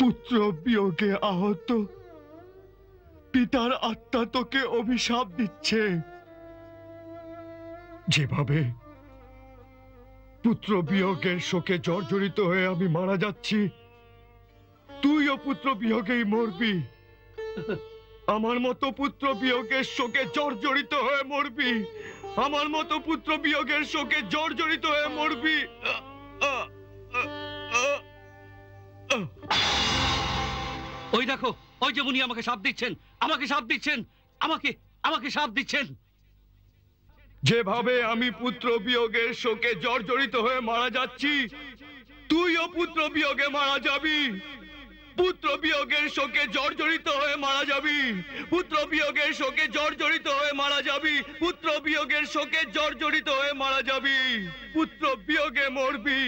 পুত্র বিয়োগে আহত পিতার আত্মা তোকে অভিশাপ দিচ্ছে। যেভাবে পুত্র বিয়োগের শোকে জর্জরিত হয়ে আমি মারা যাচ্ছি, তুইও পুত্র বিয়োগেই মরবি। আমার মতো পুত্র বিয়োগের শোকে জর্জরিত হয়ে মরবি। আমার মতো পুত্র বিয়োগের শোকে জর্জরিত হয়ে মরবি। ওই দেখো, ওই যে মুনি আমাকে শাপ দিচ্ছেন, আমাকে শাপ দিচ্ছেন, আমাকে শাপ দিচ্ছেন। যেভাবে আমি পুত্র বিয়োগের শোকে জর্জরিত হয়ে মারা যাচ্ছি, তুইও পুত্র বিয়োগে মারা যাবি। পুত্র বিয়োগের শোকে জর্জরিত হয়ে মারা যাবি। পুত্র বিয়োগের শোকে জর্জরিত হয়ে মারা যাবি। পুত্র বিয়োগের শোকে জর্জরিত হয়ে মারা যাবি। পুত্র বিয়োগে মরবি।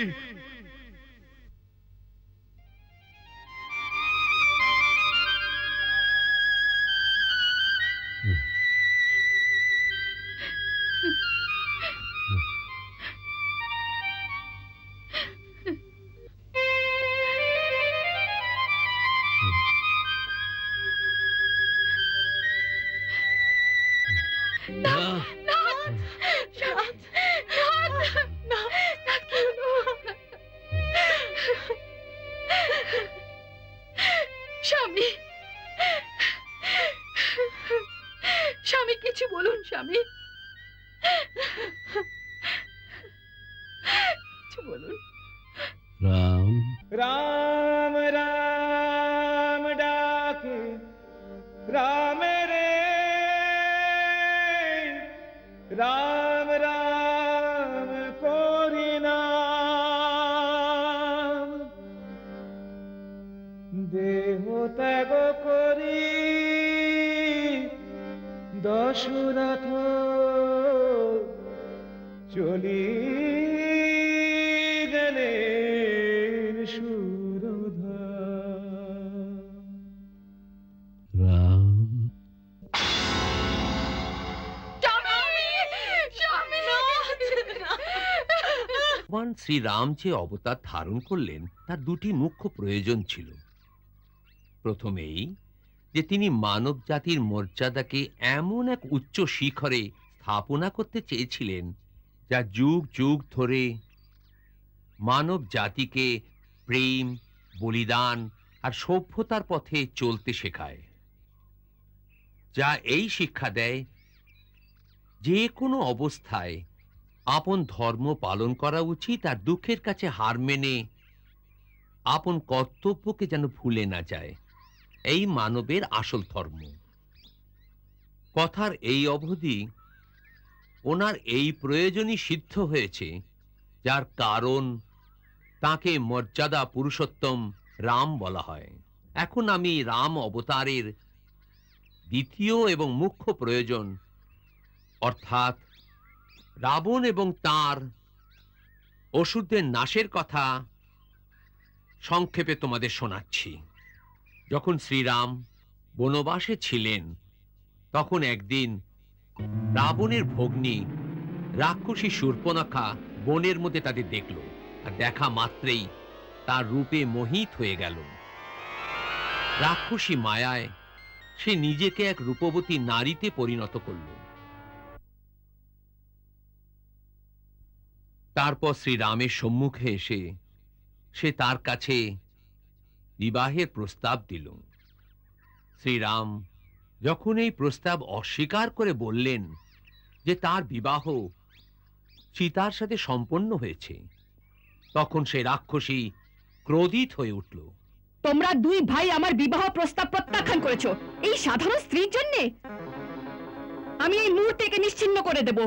স্বামী, স্বামী কিছু বলুন স্বামী, কিছু বলুন। রাম রাম রাম ডাকে রাম রে, রাম রাম করি নাম, দেহ ত্যাগ করি দশরথ চলি গেলেন সুরধা। রাম ভগবান শ্রীরাম যে অবতার ধারণ করলেন তার দুটি মুখ্য প্রয়োজন ছিল। প্রথমেই যে তিনি মানব জাতির মর্যাদাকে এমন এক উচ্চ শিখরে স্থাপনা করতে চেয়েছিলেন যা যুগ যুগ ধরে মানব জাতিকে প্রেম, বলিদান আর সভ্যতার পথে চলতে শেখায়, যা এই শিক্ষা দেয় যে কোনো অবস্থায় আপন ধর্ম পালন করা উচিত আর দুঃখের কাছে হার মেনে আপন কর্তব্যকে যেন ভুলে না যায়। এই মানবের আসল ধর্ম। কথার এই অবধি ওনার এই প্রয়োজনই সিদ্ধ হয়েছে, যার কারণ তাকে মর্যাদা পুরুষোত্তম রাম বলা হয়। এখন আমি রাম অবতারের দ্বিতীয় এবং মুখ্য প্রয়োজন অর্থাৎ রাবণ এবং তার অসুরদের নাশের কথা সংক্ষেপে তোমাদের শোনাচ্ছি। যখন শ্রীরাম বনবাসে ছিলেন তখন একদিন রাবণের ভগ্নী রাক্ষসী শূর্পণখা বনের মধ্যে তাদের দেখল, আর দেখা মাত্রেই তার রূপে মোহিত হয়ে গেল। রাক্ষসী মায়ায় সে নিজেকে এক রূপবতী নারীতে পরিণত করল। তারপর শ্রীরামের সম্মুখে এসে সে তার কাছে বিবাহের প্রস্তাব দিল। শ্রীরাম যখন এই প্রস্তাব অস্বীকার করে বললেন যে তার বিবাহ সীতার সাথে সম্পন্ন হয়েছে, তখন সে রাক্ষসী ক্রোধিত হয়ে উঠল। তোমরা দুই ভাই আমার বিবাহ প্রস্তাব প্রত্যাখ্যান করেছো এই সাধারণ স্ত্রীর জন্য? আমি এই মুহূর্তে নিশ্চিহ্ন করে দেব।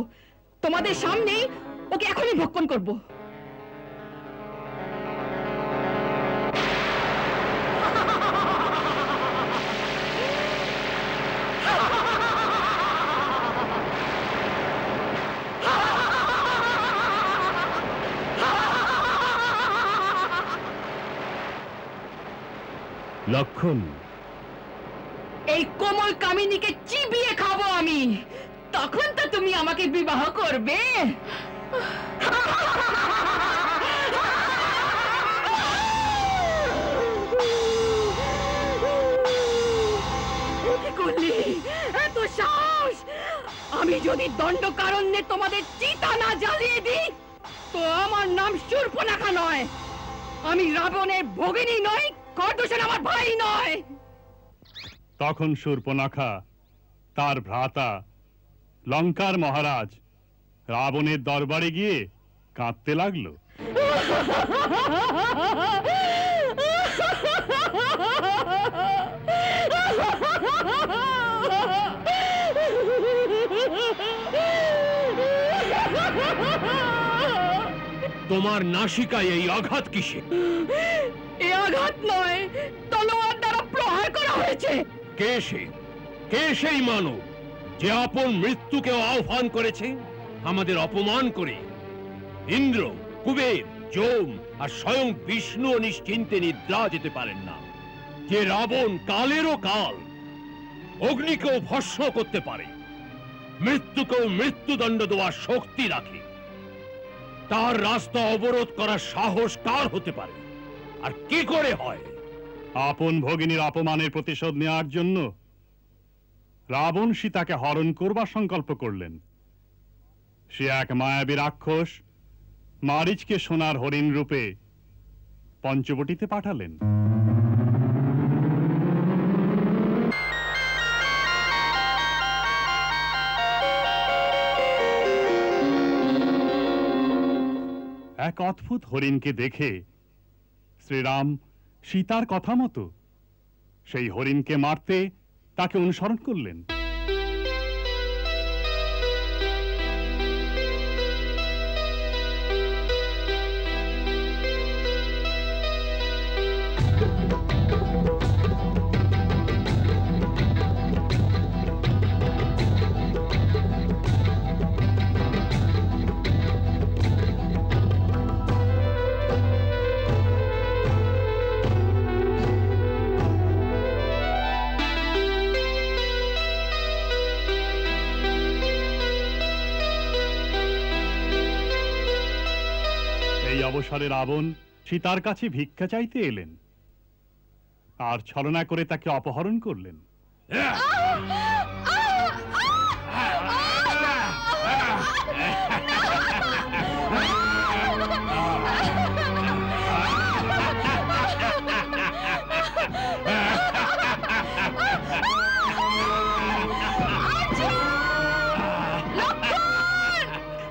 তোমাদের সামনে ওকে এখনই ভক্ষণ করব। লক্ষণ, এই কোমল কামিনীকে চিবিয়ে খাবো আমি, তখন তো তুমি আমাকে বিবাহ করবে। কি করলি? এত সাহস! আমি যদি দণ্ডকারণ্যে তোমাদের চিতা না জ্বালিয়ে দিই তো আমার নাম শূর্পণখা নয়, আমি রাবণের ভগিনী নই, খরদূষণ আমার ভাই নয়। তখন শূর্পণখা তার ভ্রাতা লঙ্কার মহারাজ রাবণের দরবারে গিয়ে কাঁদতে লাগলো। তোমার নাসিকায় এই আঘাত কিসে? এই আঘাত নয়, তলোয়ার দ্বারা প্রহার করা হয়েছে। কে সেই মানব যে আপন মৃত্যুকে আহ্বান করেছে আমাদের অপমান করে? ইন্দ্র, কুবের, যম আর স্বয়ং বিষ্ণু নিশ্চিন্তে নিদ্রা যেতে পারেন না। যে রাবণ কালেরও কাল, অগ্নিকেও ভস্ম করতে পারে, মৃত্যুকেও মৃত্যুদণ্ড দেওয়ার শক্তি রাখে, তার রাস্তা অবরোধ করার সাহস কার হতে পারে? আর কি করে হয়? আপন ভগিনীর অপমানের প্রতিশোধ নেওয়ার জন্য রাবণ সীতাকে হরণ করবার সংকল্প করলেন। সে এক মায়াবী রাক্ষস মারিচকে সোনার হরিণ রূপে পঞ্চবটিতে পাঠালেন। এক অদ্ভুত হরিণকে দেখে শ্রীরাম সীতার কথা মতো সেই হরিণকে মারতে তাকে অনুসরণ করলেন। অবসরে রাবণ সীতার কাছে ভিক্ষা চাইতে এলেন আর ছলনা করে তাকে অপহরণ করলেন।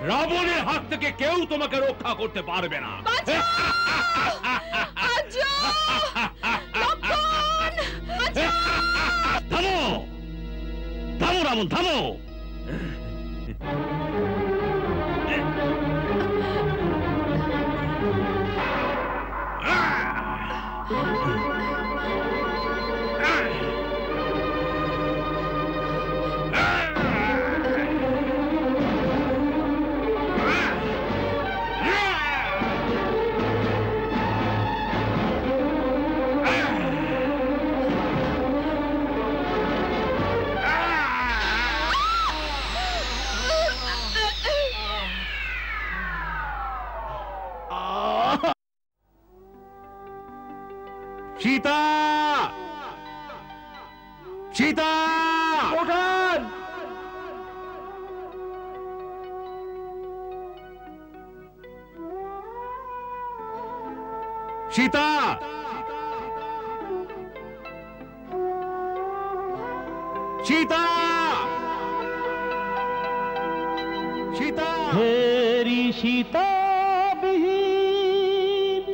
রাবণের হাত থেকে কেউ তোমাকে রক্ষা করতে পারবে না। থামো থামো রাবণ থামো। সীতা, সীতা ওঠেন। সীতা, সীতা, সীতা। হেরি সীতা বিহীন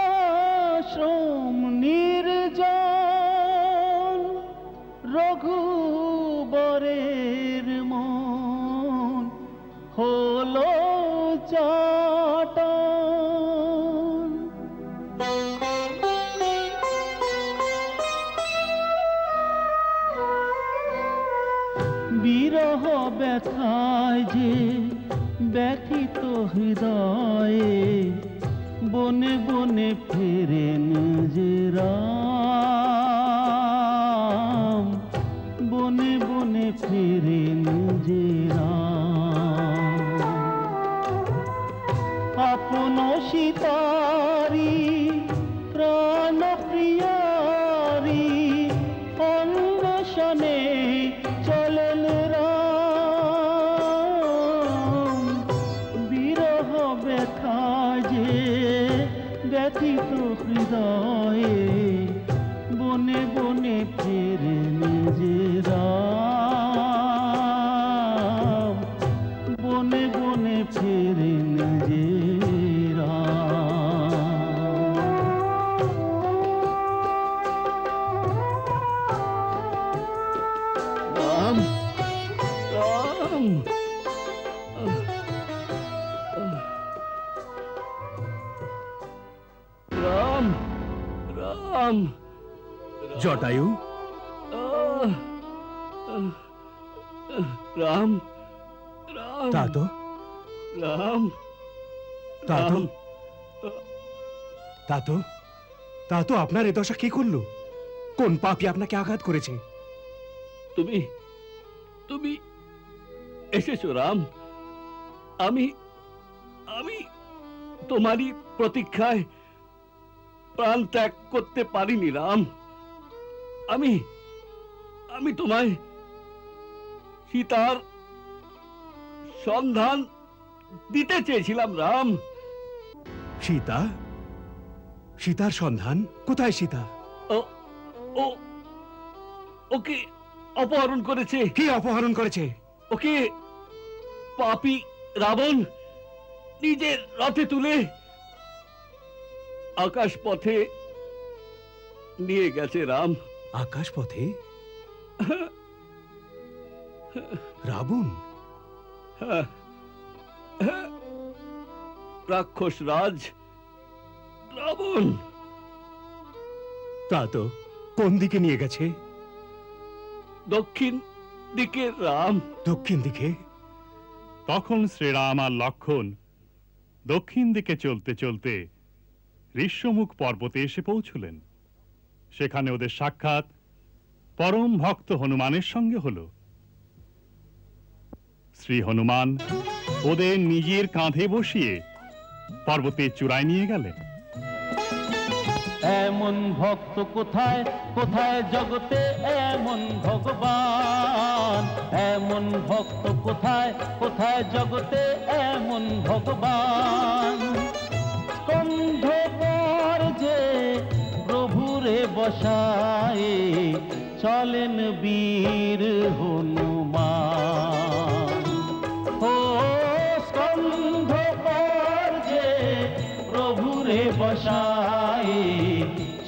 আশ্রম নির্জন, রঘুবরের মন হলো চাটন। বিরহ ব্যথায় যে ব্যথিত হৃদয়ে বনে বনে ফেরেন যে রাম, বনে বনে ফেরেন যে রাম। আপন সীতারি প্রাণ প্রিয়ারি অন্বেষণে চলেন রাম। বিরহ ব্যথা যে ব্যথিত হৃদয়ে বনে বনে ফেরেন যে রাম, বনে বনে ফেরেন যে রাম। রাম, রাম, রাম। জটায়ু, রাম, রাম। তাতো, রাম, তাতো, তাতো, তাতো আপনার এ দশা কি করলো? কোন পাপী আপনাকে আঘাত করেছে? তুমি তুমি এসেছো রাম। আমি আমি তোমারই প্রতীক্ষায় প্রাণ ত্যাগ করতে পারিনি রাম। আমি আমি তোমায় সীতার সন্ধান দিতে চেয়েছিলাম রাম। সীতা? সীতার সন্ধান? কোথায় সীতা? ও ও ওকে অপহরণ করেছে। কি অপহরণ করেছে? ওকে পাপী রাবণ নিজের রথে তুলে আকাশ পথে নিয়ে গেছে রাম। আকাশ পথে? রাবণ? রাক্ষস রাজ রাবণ। তা তো কোন দিকে নিয়ে গেছে? দক্ষিণ দিকে রাম। দক্ষিণ দিকে? তখন শ্রীরাম আর লক্ষণ দক্ষিণ দিকে চলতে চলতে ঋষ্যমুখ পর্বতে এসে পৌঁছলেন। সেখানে ওদের সাক্ষাৎ পরম ভক্ত হনুমানের সঙ্গে হলো। শ্রী হনুমান ওদের নিজের কাঁধে বসিয়ে পর্বতের চূড়ায় নিয়ে গেলেন। এমন ভক্ত কোথায় কোথায় জগতে এমন ভগবান, এমন ভক্ত কোথায় কোথায় জগতে এমন ভগবান। স্কন্ধপর যে প্রভুরে বসায় চলেন বীর হনুমান। ও স্কন্ধপর যে প্রভুরে বসায়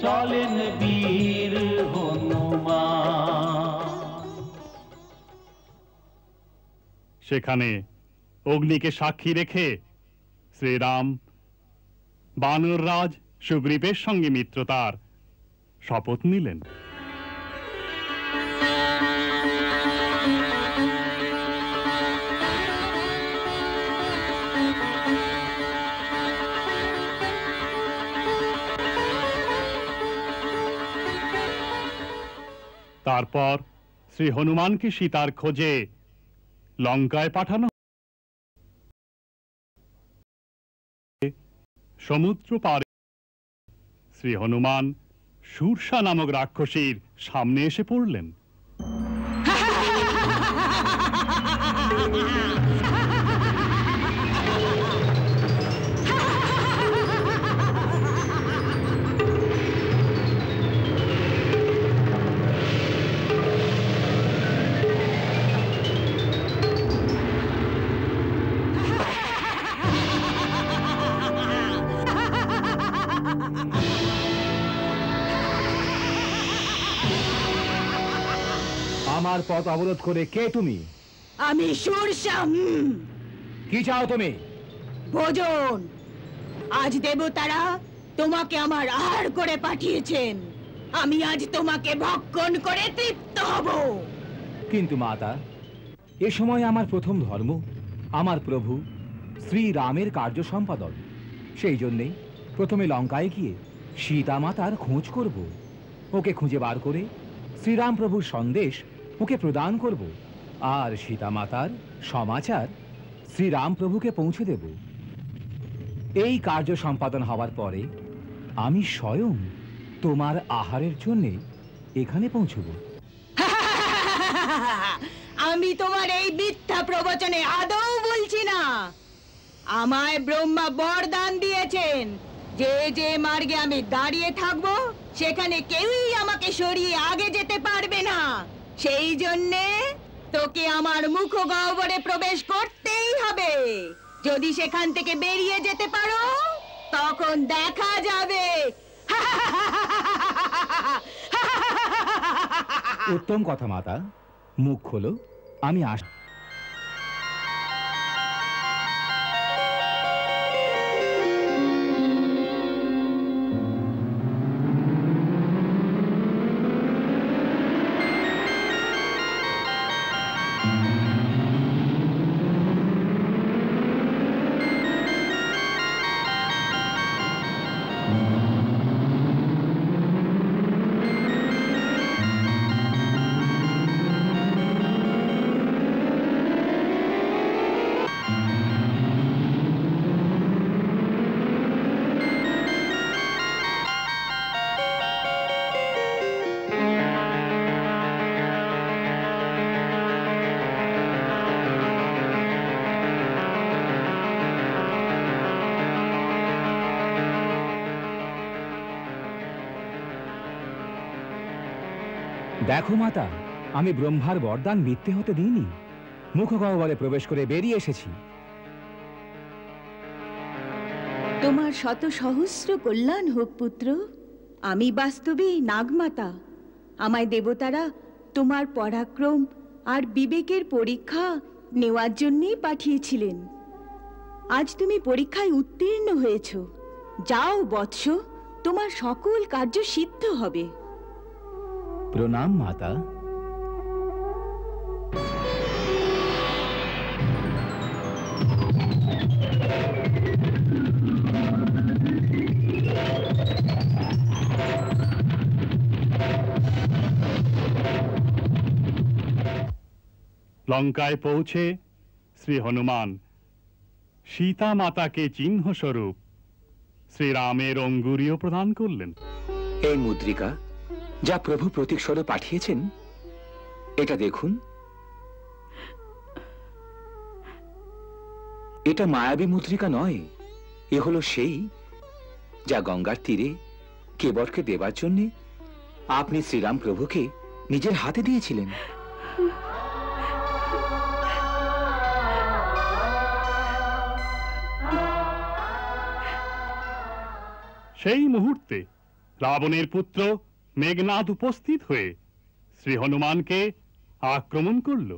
চলেন বীর হনুমান। সেখানে অগ্নিকে সাক্ষী রেখে শ্রীরাম বানররাজ সুগ্রীবের সঙ্গে মিত্রতার শপথ নিলেন। তারপর শ্রী হনুমানকে সীতার খোঁজে লঙ্কায় পাঠানো। সমুদ্র পারে শ্রী হনুমান শূর্ষা নামক রাক্ষসীর সামনে এসে পড়লেন। আমার পথ অবরোধ করে কে তুমি? আমি শূর্ষা। কি চাও তুমি? ভোজন। আজ দেবতারা তোমাকে আমার আহার করে পাঠিয়েছেন, আমি আজ তোমাকে ভক্ষণ করে তৃপ্ত হব। কিন্তু মাতা, এ সময় আমার প্রথম ধর্ম আমার প্রভু শ্রীরামের কার্য সম্পাদন। সেই জন্যেই প্রথমে লঙ্কায় গিয়ে সীতা মাতার খোঁজ করব। ওকে খুঁজে বার করে শ্রীরাম প্রভুর সন্দেশ ওকে প্রদান করব, আর সীতা মাতার সমাচার শ্রীরাম প্রভুকে পৌঁছে দেব। এই কার্য সম্পাদন হওয়ার পরে আমি স্বয়ং তোমার আহারের জন্যে এখানে পৌঁছব। আমি তোমার এই মিথ্যা প্রবচনে আদৌ বলছি না। আমায় ব্রহ্মা বরদান দিয়েছেন, যে যে মার্গে আমি দাঁড়িয়ে থাকবো সেখানে কেউই আমাকে সরিয়ে আগে যেতে পারবে না। সেই জন্যে তোকে আমার মুখগহ্বরে প্রবেশ করতেই হবে। যদি সেখান থেকে বেরিয়ে যেতে পারো তখন দেখা যাবে। উত্তম কথা মাতা, মুখ খোলো, আমি আস। দেখো মাতা, আমি ব্রহ্মার বরদান মিথ্যে হতে দিইনি। মুখগহ্বরে প্রবেশ করে বেরিয়ে এসেছি। তোমার শত সহস্র কল্যাণ হোক পুত্র। আমি বাস্তবেই নাগমাতা। আমায় দেবতারা তোমার পরাক্রম আর বিবেকের পরীক্ষা নেওয়ার জন্যই পাঠিয়েছিলেন। আজ তুমি পরীক্ষায় উত্তীর্ণ হয়েছ। যাও বৎস, তোমার সকল কার্য সিদ্ধ হবে। প্রণাম মাতা। লঙ্কায় পৌঁছে শ্রী হনুমান সীতা মাতাকে চিহ্ন স্বরূপ শ্রীরামের অঙ্গুরীও প্রদান করলেন। এই মুদ্রিকা যা প্রভু প্রতীক স্বরূপ পাঠিয়েছেন, এটা দেখুন। এটা মায়াবী মুদ্রিকা নয়, এ হলো সেই যা গঙ্গার তীরে কেবটকে দেবার জন্য আপনি শ্রীরাম প্রভুকে নিজের হাতে দিয়েছিলেন। সেই মুহূর্তে রাবণের পুত্র মেঘনাদ উপস্থিত হয়ে শ্রী হনুমানকে আক্রমণ করল।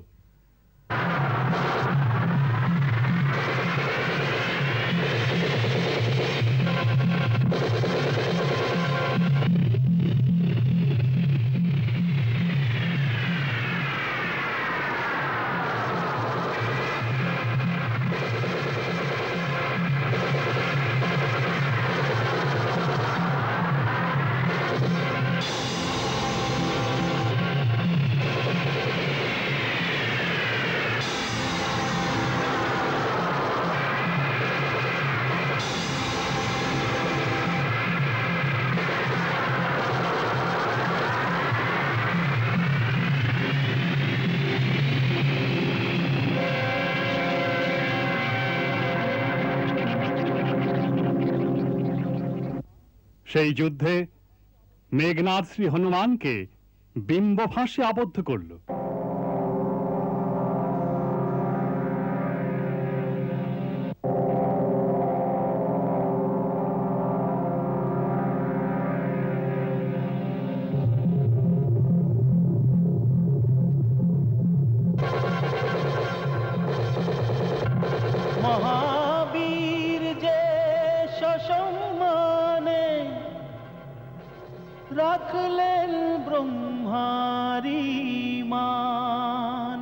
সেই যুদ্ধে মেঘনাদ শ্রী হনুমানকে বিম্ব ফাঁসে আবদ্ধ করল। মহাবীর যে সসম্মানে রাখলেন ব্রহ্মারি মান,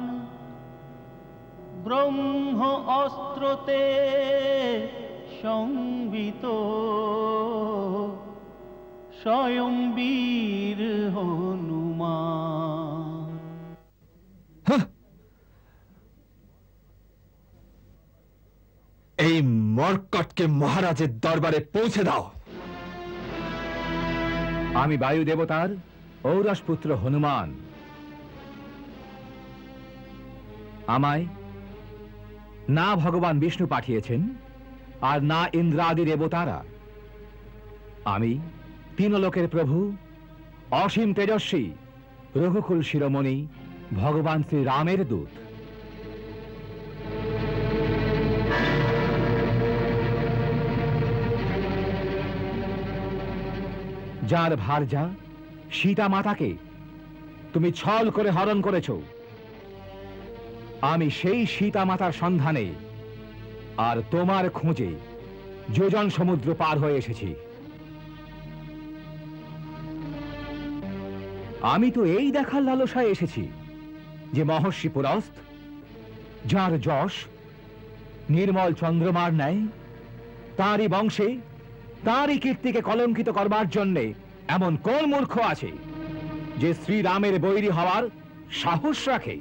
ব্রহ্ম অস্ত্রতে সংবিত স্বয়ং বীর হনুমান। এই মর্কটকে মহারাজের দরবারে পৌঁছে দাও। আমি বায়ু দেবতার ঔরস পুত্র হনুমান। আমায় না ভগবান বিষ্ণু পাঠিয়েছেন আর না ইন্দ্রাদি দেবতারা। আমি তিন লোকের প্রভু, অসীম তেজস্বী, রঘুকুল শিরোমণি ভগবান শ্রী রামের দূত। যার ভার্যা সীতা মাতাকে তুমি ছল করে হরণ করেছ, আমি সেই সীতা মাতার সন্ধানে আর তোমার খোঁজে যোজন সমুদ্র পার হয়ে এসেছি। আমি তো এই দেখার লালসায় এসেছি যে মহর্ষি পুরস্ত, যার যশ নির্মল চন্দ্রমার ন্যায়, তাঁরই বংশে তাঁরই কীর্তিকে কলঙ্কিত করবার জন্যে এমন কোন মূর্খ আছে যে শ্রীরামের বৈরী হওয়ার সাহস রাখে?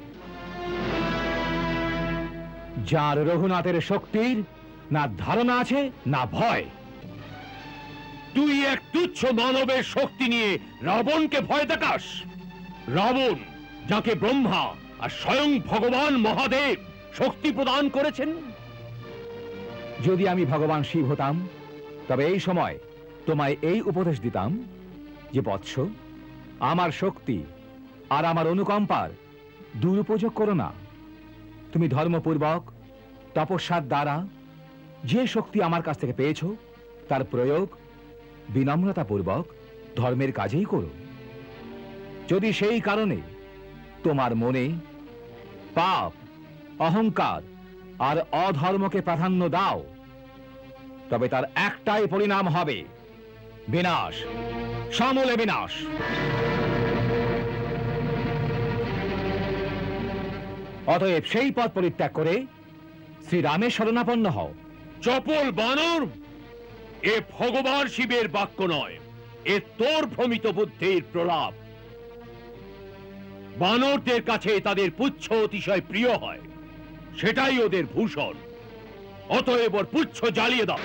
যার রঘুনাথের শক্তির না ধারণা আছে না ভয়। তুই এক তুচ্ছ মানবের শক্তি নিয়ে রাবণকে ভয় দেখাস? রাবণ, যাকে ব্রহ্মা আর স্বয়ং ভগবান মহাদেব শক্তি প্রদান করেছেন। যদি আমি ভগবান শিব হতাম তবে এই সময় তোমায় এই উপদেশ দিতাম যে বৎস, আমার শক্তি আর আমার অনুকম্পার দুরুপযোগ করো না। তুমি ধর্মপূর্বক তপস্যার দ্বারা যে শক্তি আমার কাছ থেকে পেয়েছ তার প্রয়োগ বিনম্রতাপূর্বক ধর্মের কাজেই করো। যদি সেই কারণে তোমার মনে পাপ, অহংকার আর অধর্মকে প্রাধান্য দাও, তবে তার একটাই পরিণাম হবে বিনাশ, সমূলে বিনাশ। অতএব সেই পথ পরিত্যাগ করে শ্রীরামের শরণাপন্ন হও। চপল বানর, এ ভগবান শিবের বাক্য নয়, এ তোর ভ্রমিত বুদ্ধির প্রলাপ। বানরদের কাছে তাদের পুচ্ছ অতিশয় প্রিয় হয়, সেটাই ওদের ভূষণ। অতএব ওর পুচ্ছ জ্বালিয়ে দাও।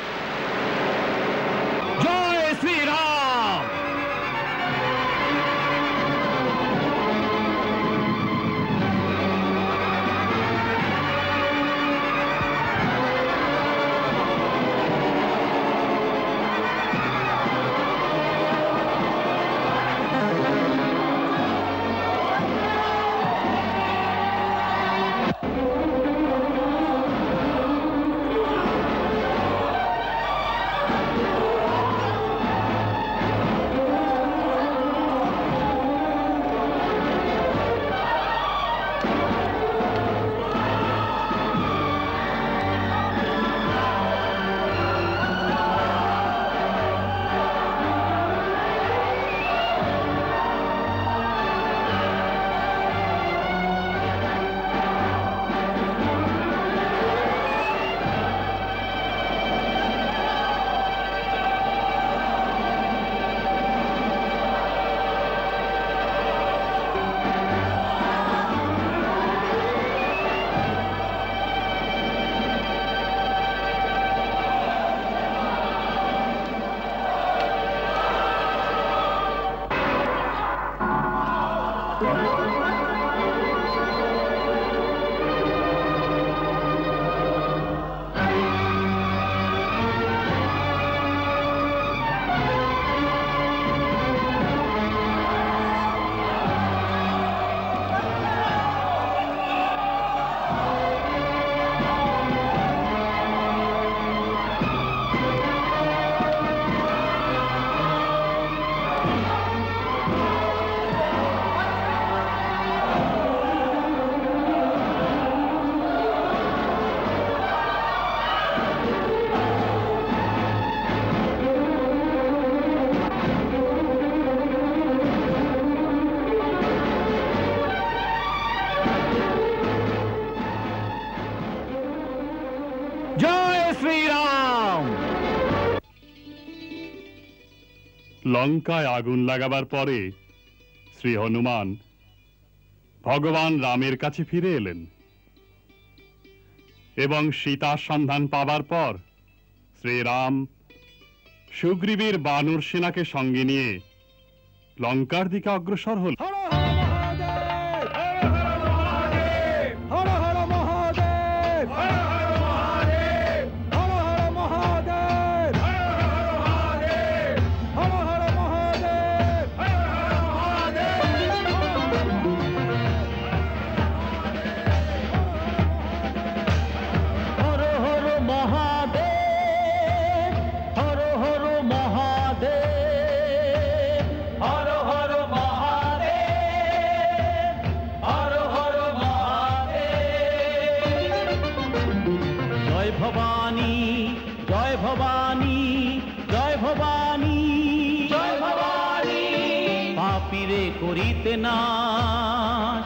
লঙ্কায় আগুন লাগাবার পরে শ্রী হনুমান ভগবান রামের কাছে ফিরে এলেন এবং সীতার সন্ধান পাবার পর শ্রীরাম সুগ্রীবের বানর সেনাকে সঙ্গে নিয়ে লঙ্কার দিকে অগ্রসর হল। করিতে নাশ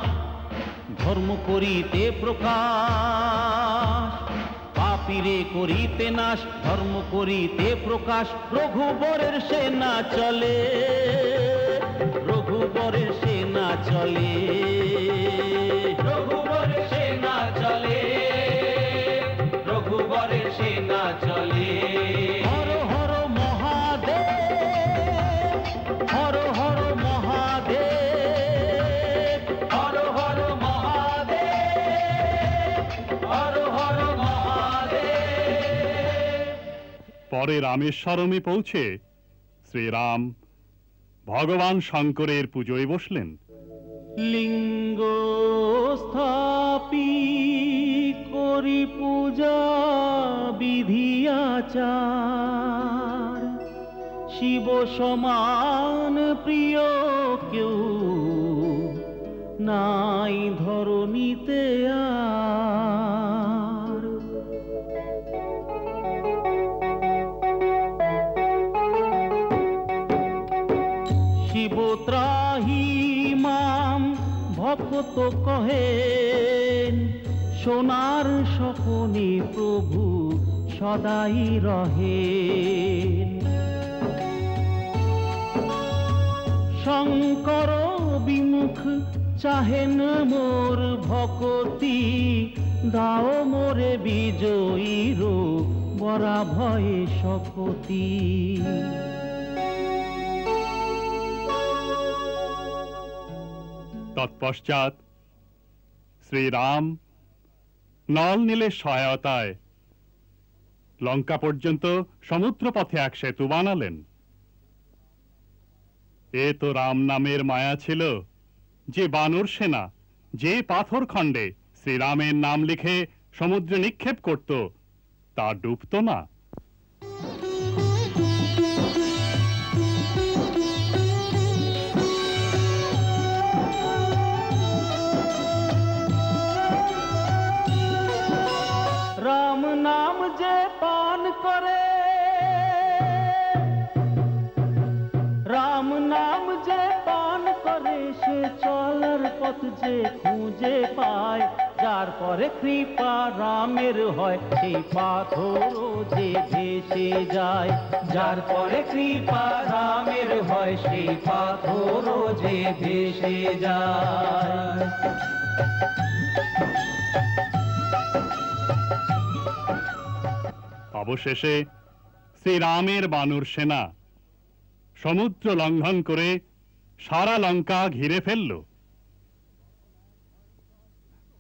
ধর্ম করিতে প্রকাশ, পাপীরে করিতে নাশ ধর্ম করিতে প্রকাশ। রঘুবরের সেনা চলে, রঘুবরের সেনা চলে, রঘুবরের সেনা চলে, রঘুবরের সেনা চলে। হর হর মহাদেব, হর হর মহাদেব, হর হর মহাদেব, হর হর মহাদেব। পরে রামেশ্বরমে পৌঁছে শ্রীরাম ভগবান শঙ্করের পুজোয় বসলেন। লিঙ্গ স্থাপি করি পূজা বিধি আচার, শিব সমান প্রিয় কেউ নাই ধরণীতে আর। শিব ত্রাহি মাম ভক্ত কহেন, সোনার স্বপনে প্রভু সদাই রহেন। শঙ্কর বিমুখ চাহেন মোর ভকতি, দাও মোরে বিজয়ীর বরা ভয়ে শপতি। তৎপশ্চাৎ শ্রীরাম নল নীলের সহায়তায় লঙ্কা পর্যন্ত সমুদ্র পথে এক সেতু বানালেন। এ তো রাম নামের মায়া ছিল যে বানর সেনা যে পাথর খণ্ডে শ্রীরামের নাম লিখে সমুদ্রে নিক্ষেপ করত তা ডুবত না। রাম নাম যে পান করে, রাম নাম যে পান করে, সে চলার পথ যে খুঁজে পায়। যার পরে কৃপা রামের হয়, সেই পাথর যে ভেসে যায়। যার পরে কৃপা রামের হয়, সেই পাথর যে ভেসে যায়। অবশেষে শ্রীরামের বানর সেনা সমুদ্র লঙ্ঘন করে সারা লঙ্কা ঘিরে ফেলল।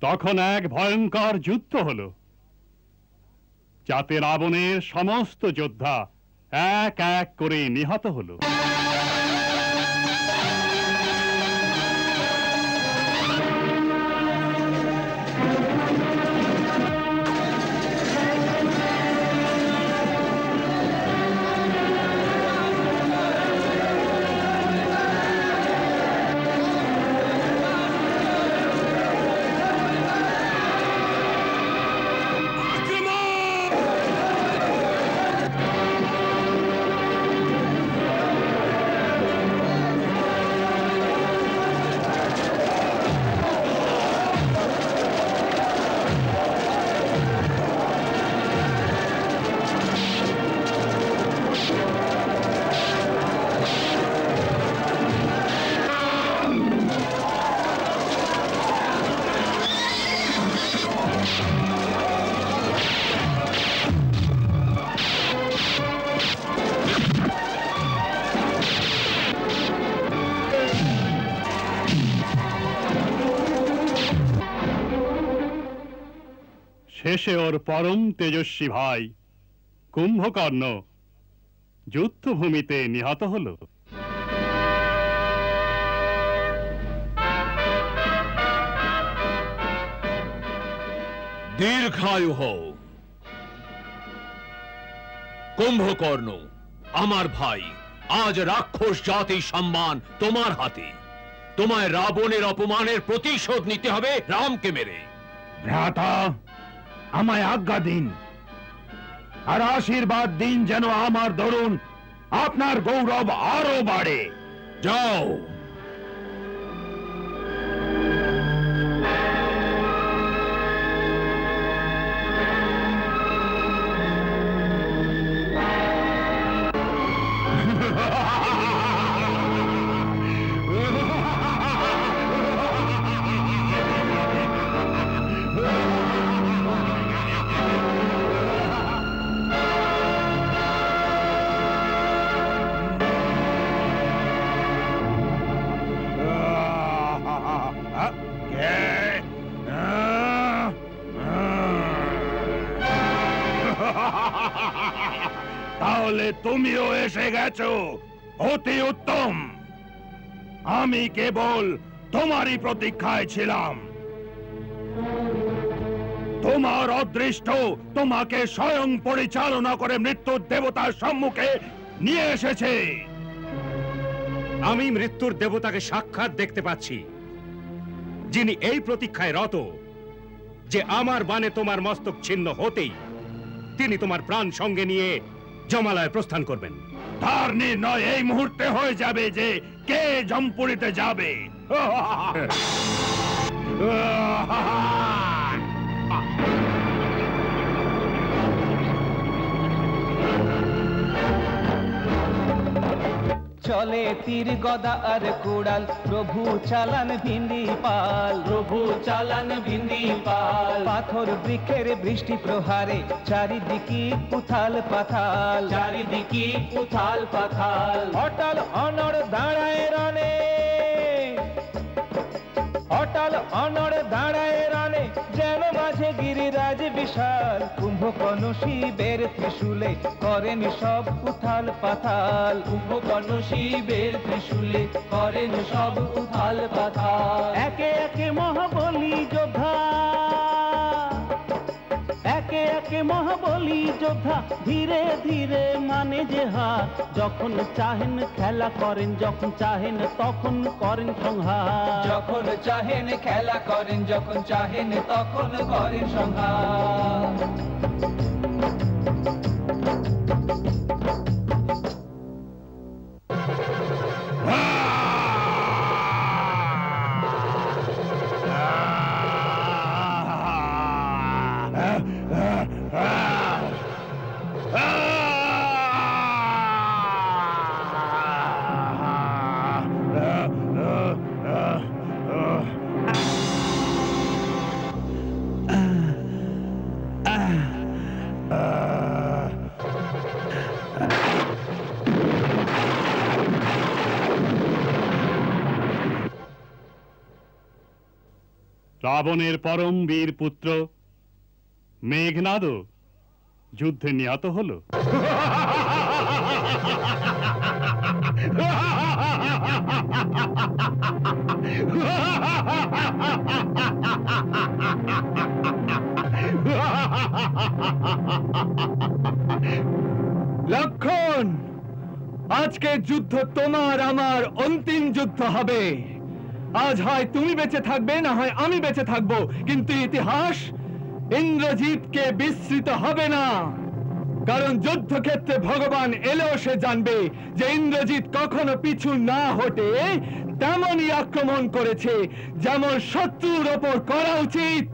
তখন এক ভয়ঙ্কর যুদ্ধ হল, যাতে রাবণের সমস্ত যোদ্ধা এক এক করে নিহত হল। শেষে ওর পরম তেজস্বী ভাই কুম্ভকর্ণ যুদ্ধভূমিতে নিহত হল। দীর্ঘায়ু হও কুম্ভকর্ণ, আমার ভাই। আজ রাক্ষস জাতির সম্মান তোমার হাতে। তোমায় রাবণের অপমানের প্রতিশোধ নিতে হবে রামকে মেরে। ভ্রাতা, আমায় আজ্ঞা দিন আর আশীর্বাদ দিন যেন আমার দরুন আপনার গৌরব আরো বাড়ে। যাও। তাহলে তুমিও এসে গেছো, অতি উত্তম। আমি কেবল তোমারই প্রতীক্ষায় ছিলাম। তোমার অদৃষ্ট তোমাকে স্বয়ং পরিচালনা করে মৃত্যুর দেবতার সম্মুখে নিয়ে এসেছে। আমি মৃত্যুর দেবতাকে সাক্ষাৎ দেখতে পাচ্ছি, যিনি এই প্রতীক্ষায় রত যে আমার বাণে তোমার মস্তক ছিন্ন হতেই তিনি তোমার প্রাণ সঙ্গে নিয়ে জমালয়ে প্রস্থান করবেন। তার নির্ণয় এই মুহূর্তে হয়ে যাবে যে কে জমপুরিতে যাবে। চলে তীর গদা আর কুড়াল, প্রভু চালান ভিন্দি পাল, প্রভু চালান ভিন্দি পাল। পাথর বৃক্ষের বৃষ্টি প্রহারে চারিদিকে উথাল পাথাল, চারিদিকে উথাল পাথাল। অটল অনড় দাঁড়ায় রনে, অটল অনড় দাঁড়ায় রনে, যেন মাঝে গিরিরাজ বিশাল। কুম্ভকর্ণ শিবের ত্রিশূলে করেন সব উথাল পাথাল, কুম্ভকর্ণ শিবের ত্রিশূলে করেন সব উথাল পাথাল। একে একে মহাবলী যোদ্ধা, একে একে মহাবলী যোদ্ধা ধীরে ধীরে মানে যে হার। যখন চাহেন খেলা করেন, যখন চাহেন তখন করেন সংহার, যখন চাহেন খেলা করেন, যখন চাহেন তখন করেন সংহার। রাবণের পরম বীর পুত্র মেঘনাদও যুদ্ধে নিহত হল। লক্ষণ, আজকে যুদ্ধ তোমার আমার অন্তিম যুদ্ধ হবে। আজ হয় তুমি বেঁচে থাকবে, না হয় আমি বেঁচে থাকবো, কিন্তু ইতিহাস ইন্দ্রজিৎকে বিস্মৃত হবে না। কারণ যুদ্ধক্ষেত্রে ভগবান এলেও সে জানবে যে ইন্দ্রজিৎ কখনো পিছু না হটে তেমনই আক্রমণ করেছে যেমন শত্রুর ওপর করা উচিত।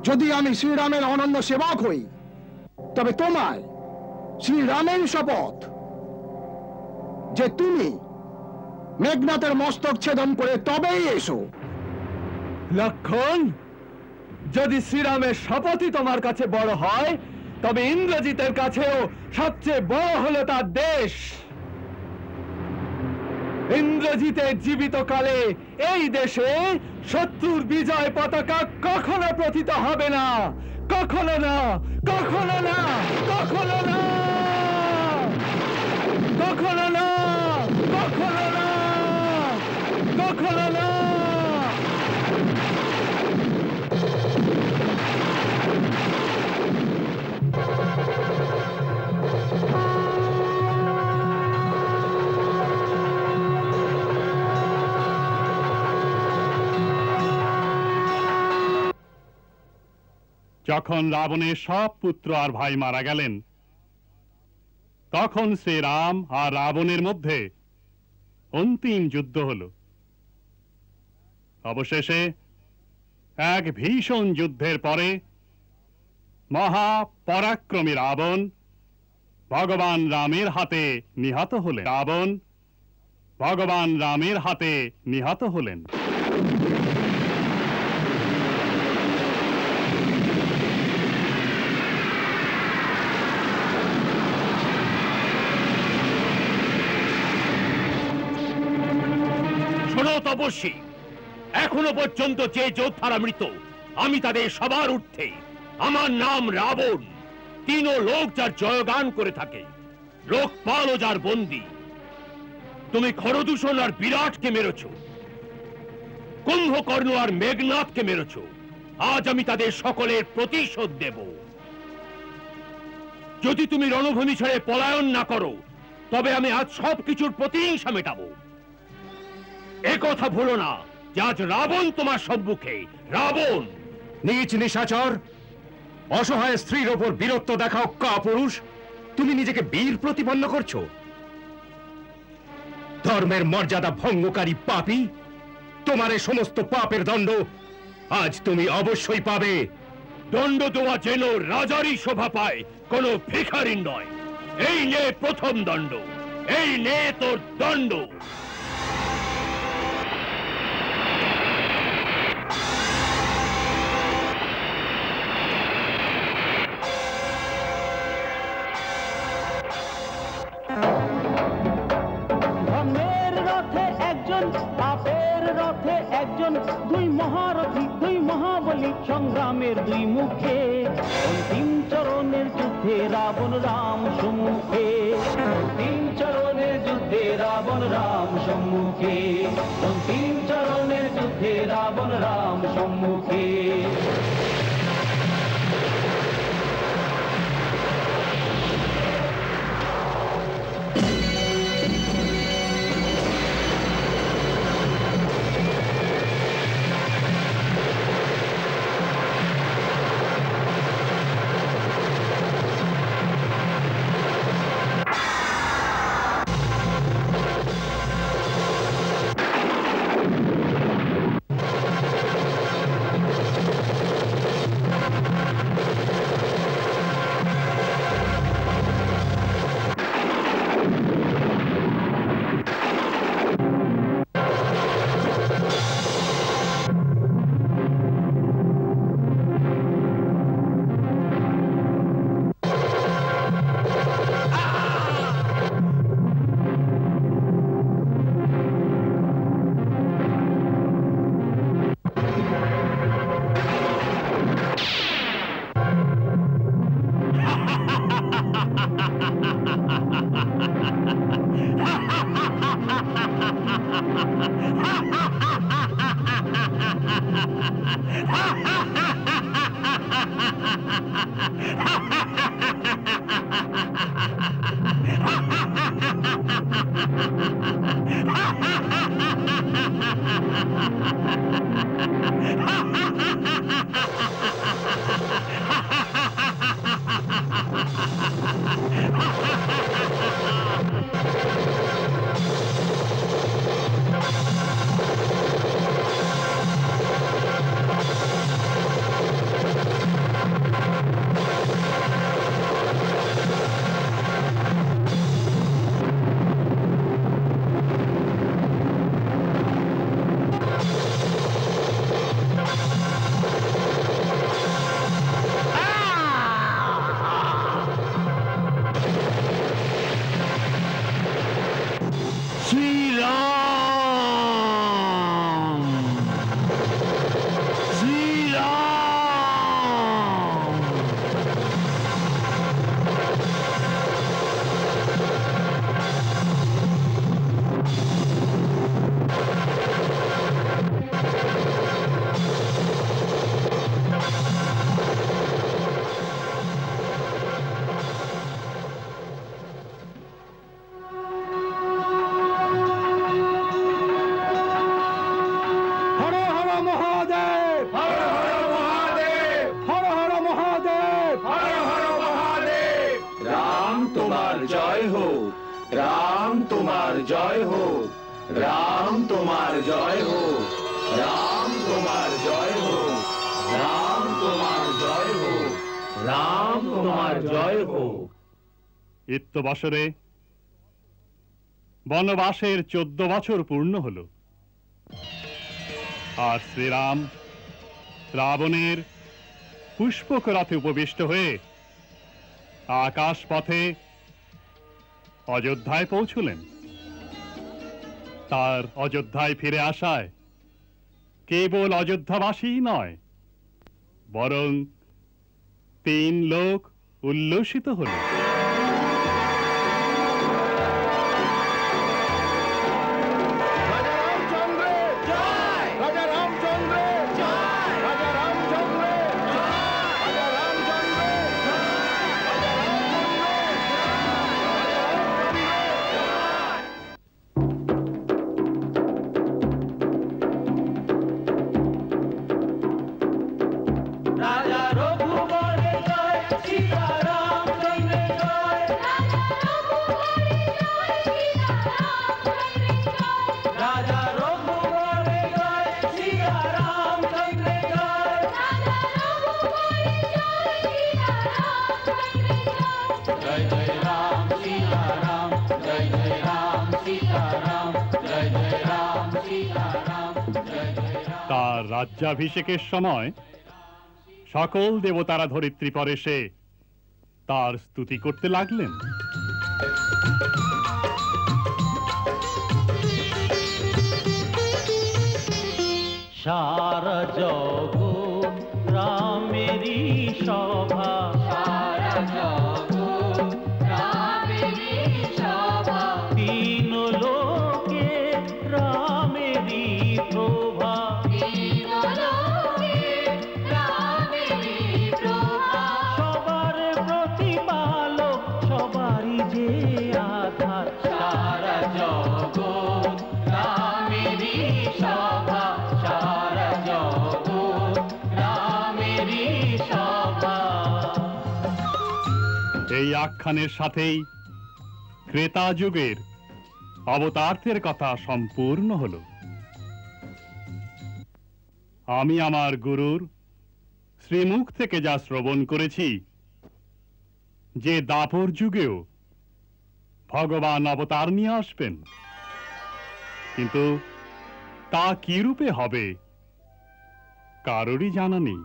যদি আমি শ্রীরামের অনন্য সেবক হই, তবে তোমায় শ্রীরামের শপথ যে তুমি মেঘনাথের মস্তক ছেদন করে তবেই এসো। লক্ষণ, যদি শ্রীরামের শপথই তোমার কাছে বড় হয়, তবে ইন্দ্রজিতের কাছেও সবচেয়ে বড় হলো তার দেশ। ইন্দ্রজিতের জীবিতকালে এই দেশে শত্রুর বিজয় পতাকা কখনো প্রথিত হবে না, কখনো না, কখনো না, কখনো না, কখনো না, কখনো না, কখনো না। যখন রাবণের সব পুত্র আর ভাই মারা গেলেন, তখন শ্রীরাম আর রাবণের মধ্যে অন্তিম যুদ্ধ হল। অবশেষে এক ভীষণ যুদ্ধের পরে মহাপরাক্রমী রাবণ ভগবান রামের হাতে নিহত হলেন। রাবণ ভগবান রামের হাতে নিহত হলেন। শোনো তপস্বী, এখনো পর্যন্ত যে যোদ্ধারা মৃত, আমি তাদের সবার ঊর্ধ্বে। আমার নাম রাবণ। তিনও লোক যার জয়গান করে থাকে, লোকপাল ও যার বন্দী। তুমি খরদূষণ আর বিরাটকে মেরেছ, কুম্ভকর্ণ আর মেঘনাথকে মেরেছ। আজ আমি তাদের সকলের প্রতিশোধ দেব। যদি তুমি রণভূমি ছেড়ে পলায়ন না করো, তবে আমি আজ সবকিছুর প্রতিহিংসা মেটাবো। এ কথা ভুলো না যে আজ রাবণ তোমার সম্মুখে। রাবণ! নীচ নিশাচর, অসহায় স্ত্রীর ওপর বীরত্ব দেখাও কাপুরুষ। তুমি নিজেকে বীর প্রতিপন্ন করছো? ধর্মের মর্যাদা ভঙ্গকারী পাপী, তোমার এই সমস্ত পাপের দণ্ড আজ তুমি অবশ্যই পাবে। দণ্ড দেওয়া যেন রাজারই শোভা পায়, কোনো ভিখারির নয়। এই নে প্রথম দণ্ড, এই নে তোর দণ্ড। দুই মহারথী, দুই মহাবলী, সংগ্রামের দুই মুখে অন্তিম চরণের যুদ্ধে রাবণ রাম সম্মুখে। অন্তিম চরণের যুদ্ধে রাবণ রাম সম্মুখে। অন্তিম চরণের যুদ্ধে রাবণ রাম সম্মুখে। বছরে বনবাসের 14 বছর পূর্ণ হল, আর শ্রীরাম রাবণের পুষ্পক রথে উপবিষ্ট হয়ে আকাশ পথে অযোধ্যায় পৌঁছলেন। তার অযোধ্যায় ফিরে আসায় কেবল অযোধ্যাবাসীই নয়, বরং 3 লোক উল্লসিত হল। তার রাজ্যাভিষেকের সময় সকল দেবতারা ধরিত্রী পর এসে তার স্তুতি করতে লাগলেন। সারা জগৎ রামেরই সভা, সারা জগৎ রামেরই সভা, 3 লোকে রামেরই প্রভা, 3 লোকে রামেরই প্রভা, সবার প্রতিপালক সবারই যে আধার, সারা জগৎ রামেরই সভা, সারা জগৎ রামেরই সভা। এই আখ্যানের সাথেই ত্রেতা যুগের অবতার্থের কথা সম্পূর্ণ হল। আমি আমার গুরুর শ্রীমুখ থেকে যা শ্রবণ করেছি যে দাপর যুগেও ভগবান অবতার নিয়ে আসবেন, কিন্তু তা কি রূপে হবে কারোরই জানা নেই।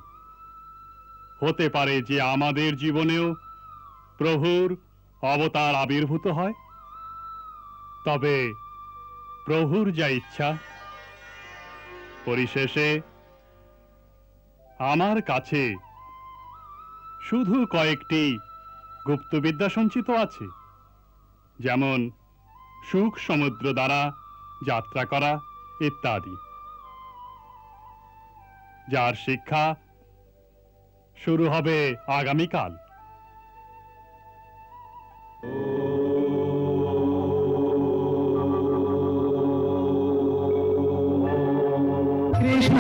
হতে পারে যে আমাদের জীবনেও প্রভুর অবতার আবির্ভূত হয়, তবে প্রভুর যা ইচ্ছা। পরিশেষে আমার কাছে শুধু কয়েকটি গুপ্তবিদ্যা সঞ্চিত আছে, যেমন সুখ সমুদ্র দ্বারা যাত্রা করা ইত্যাদি। যার শিক্ষা শুরু হবে আগামীকাল। কৃষ্ণ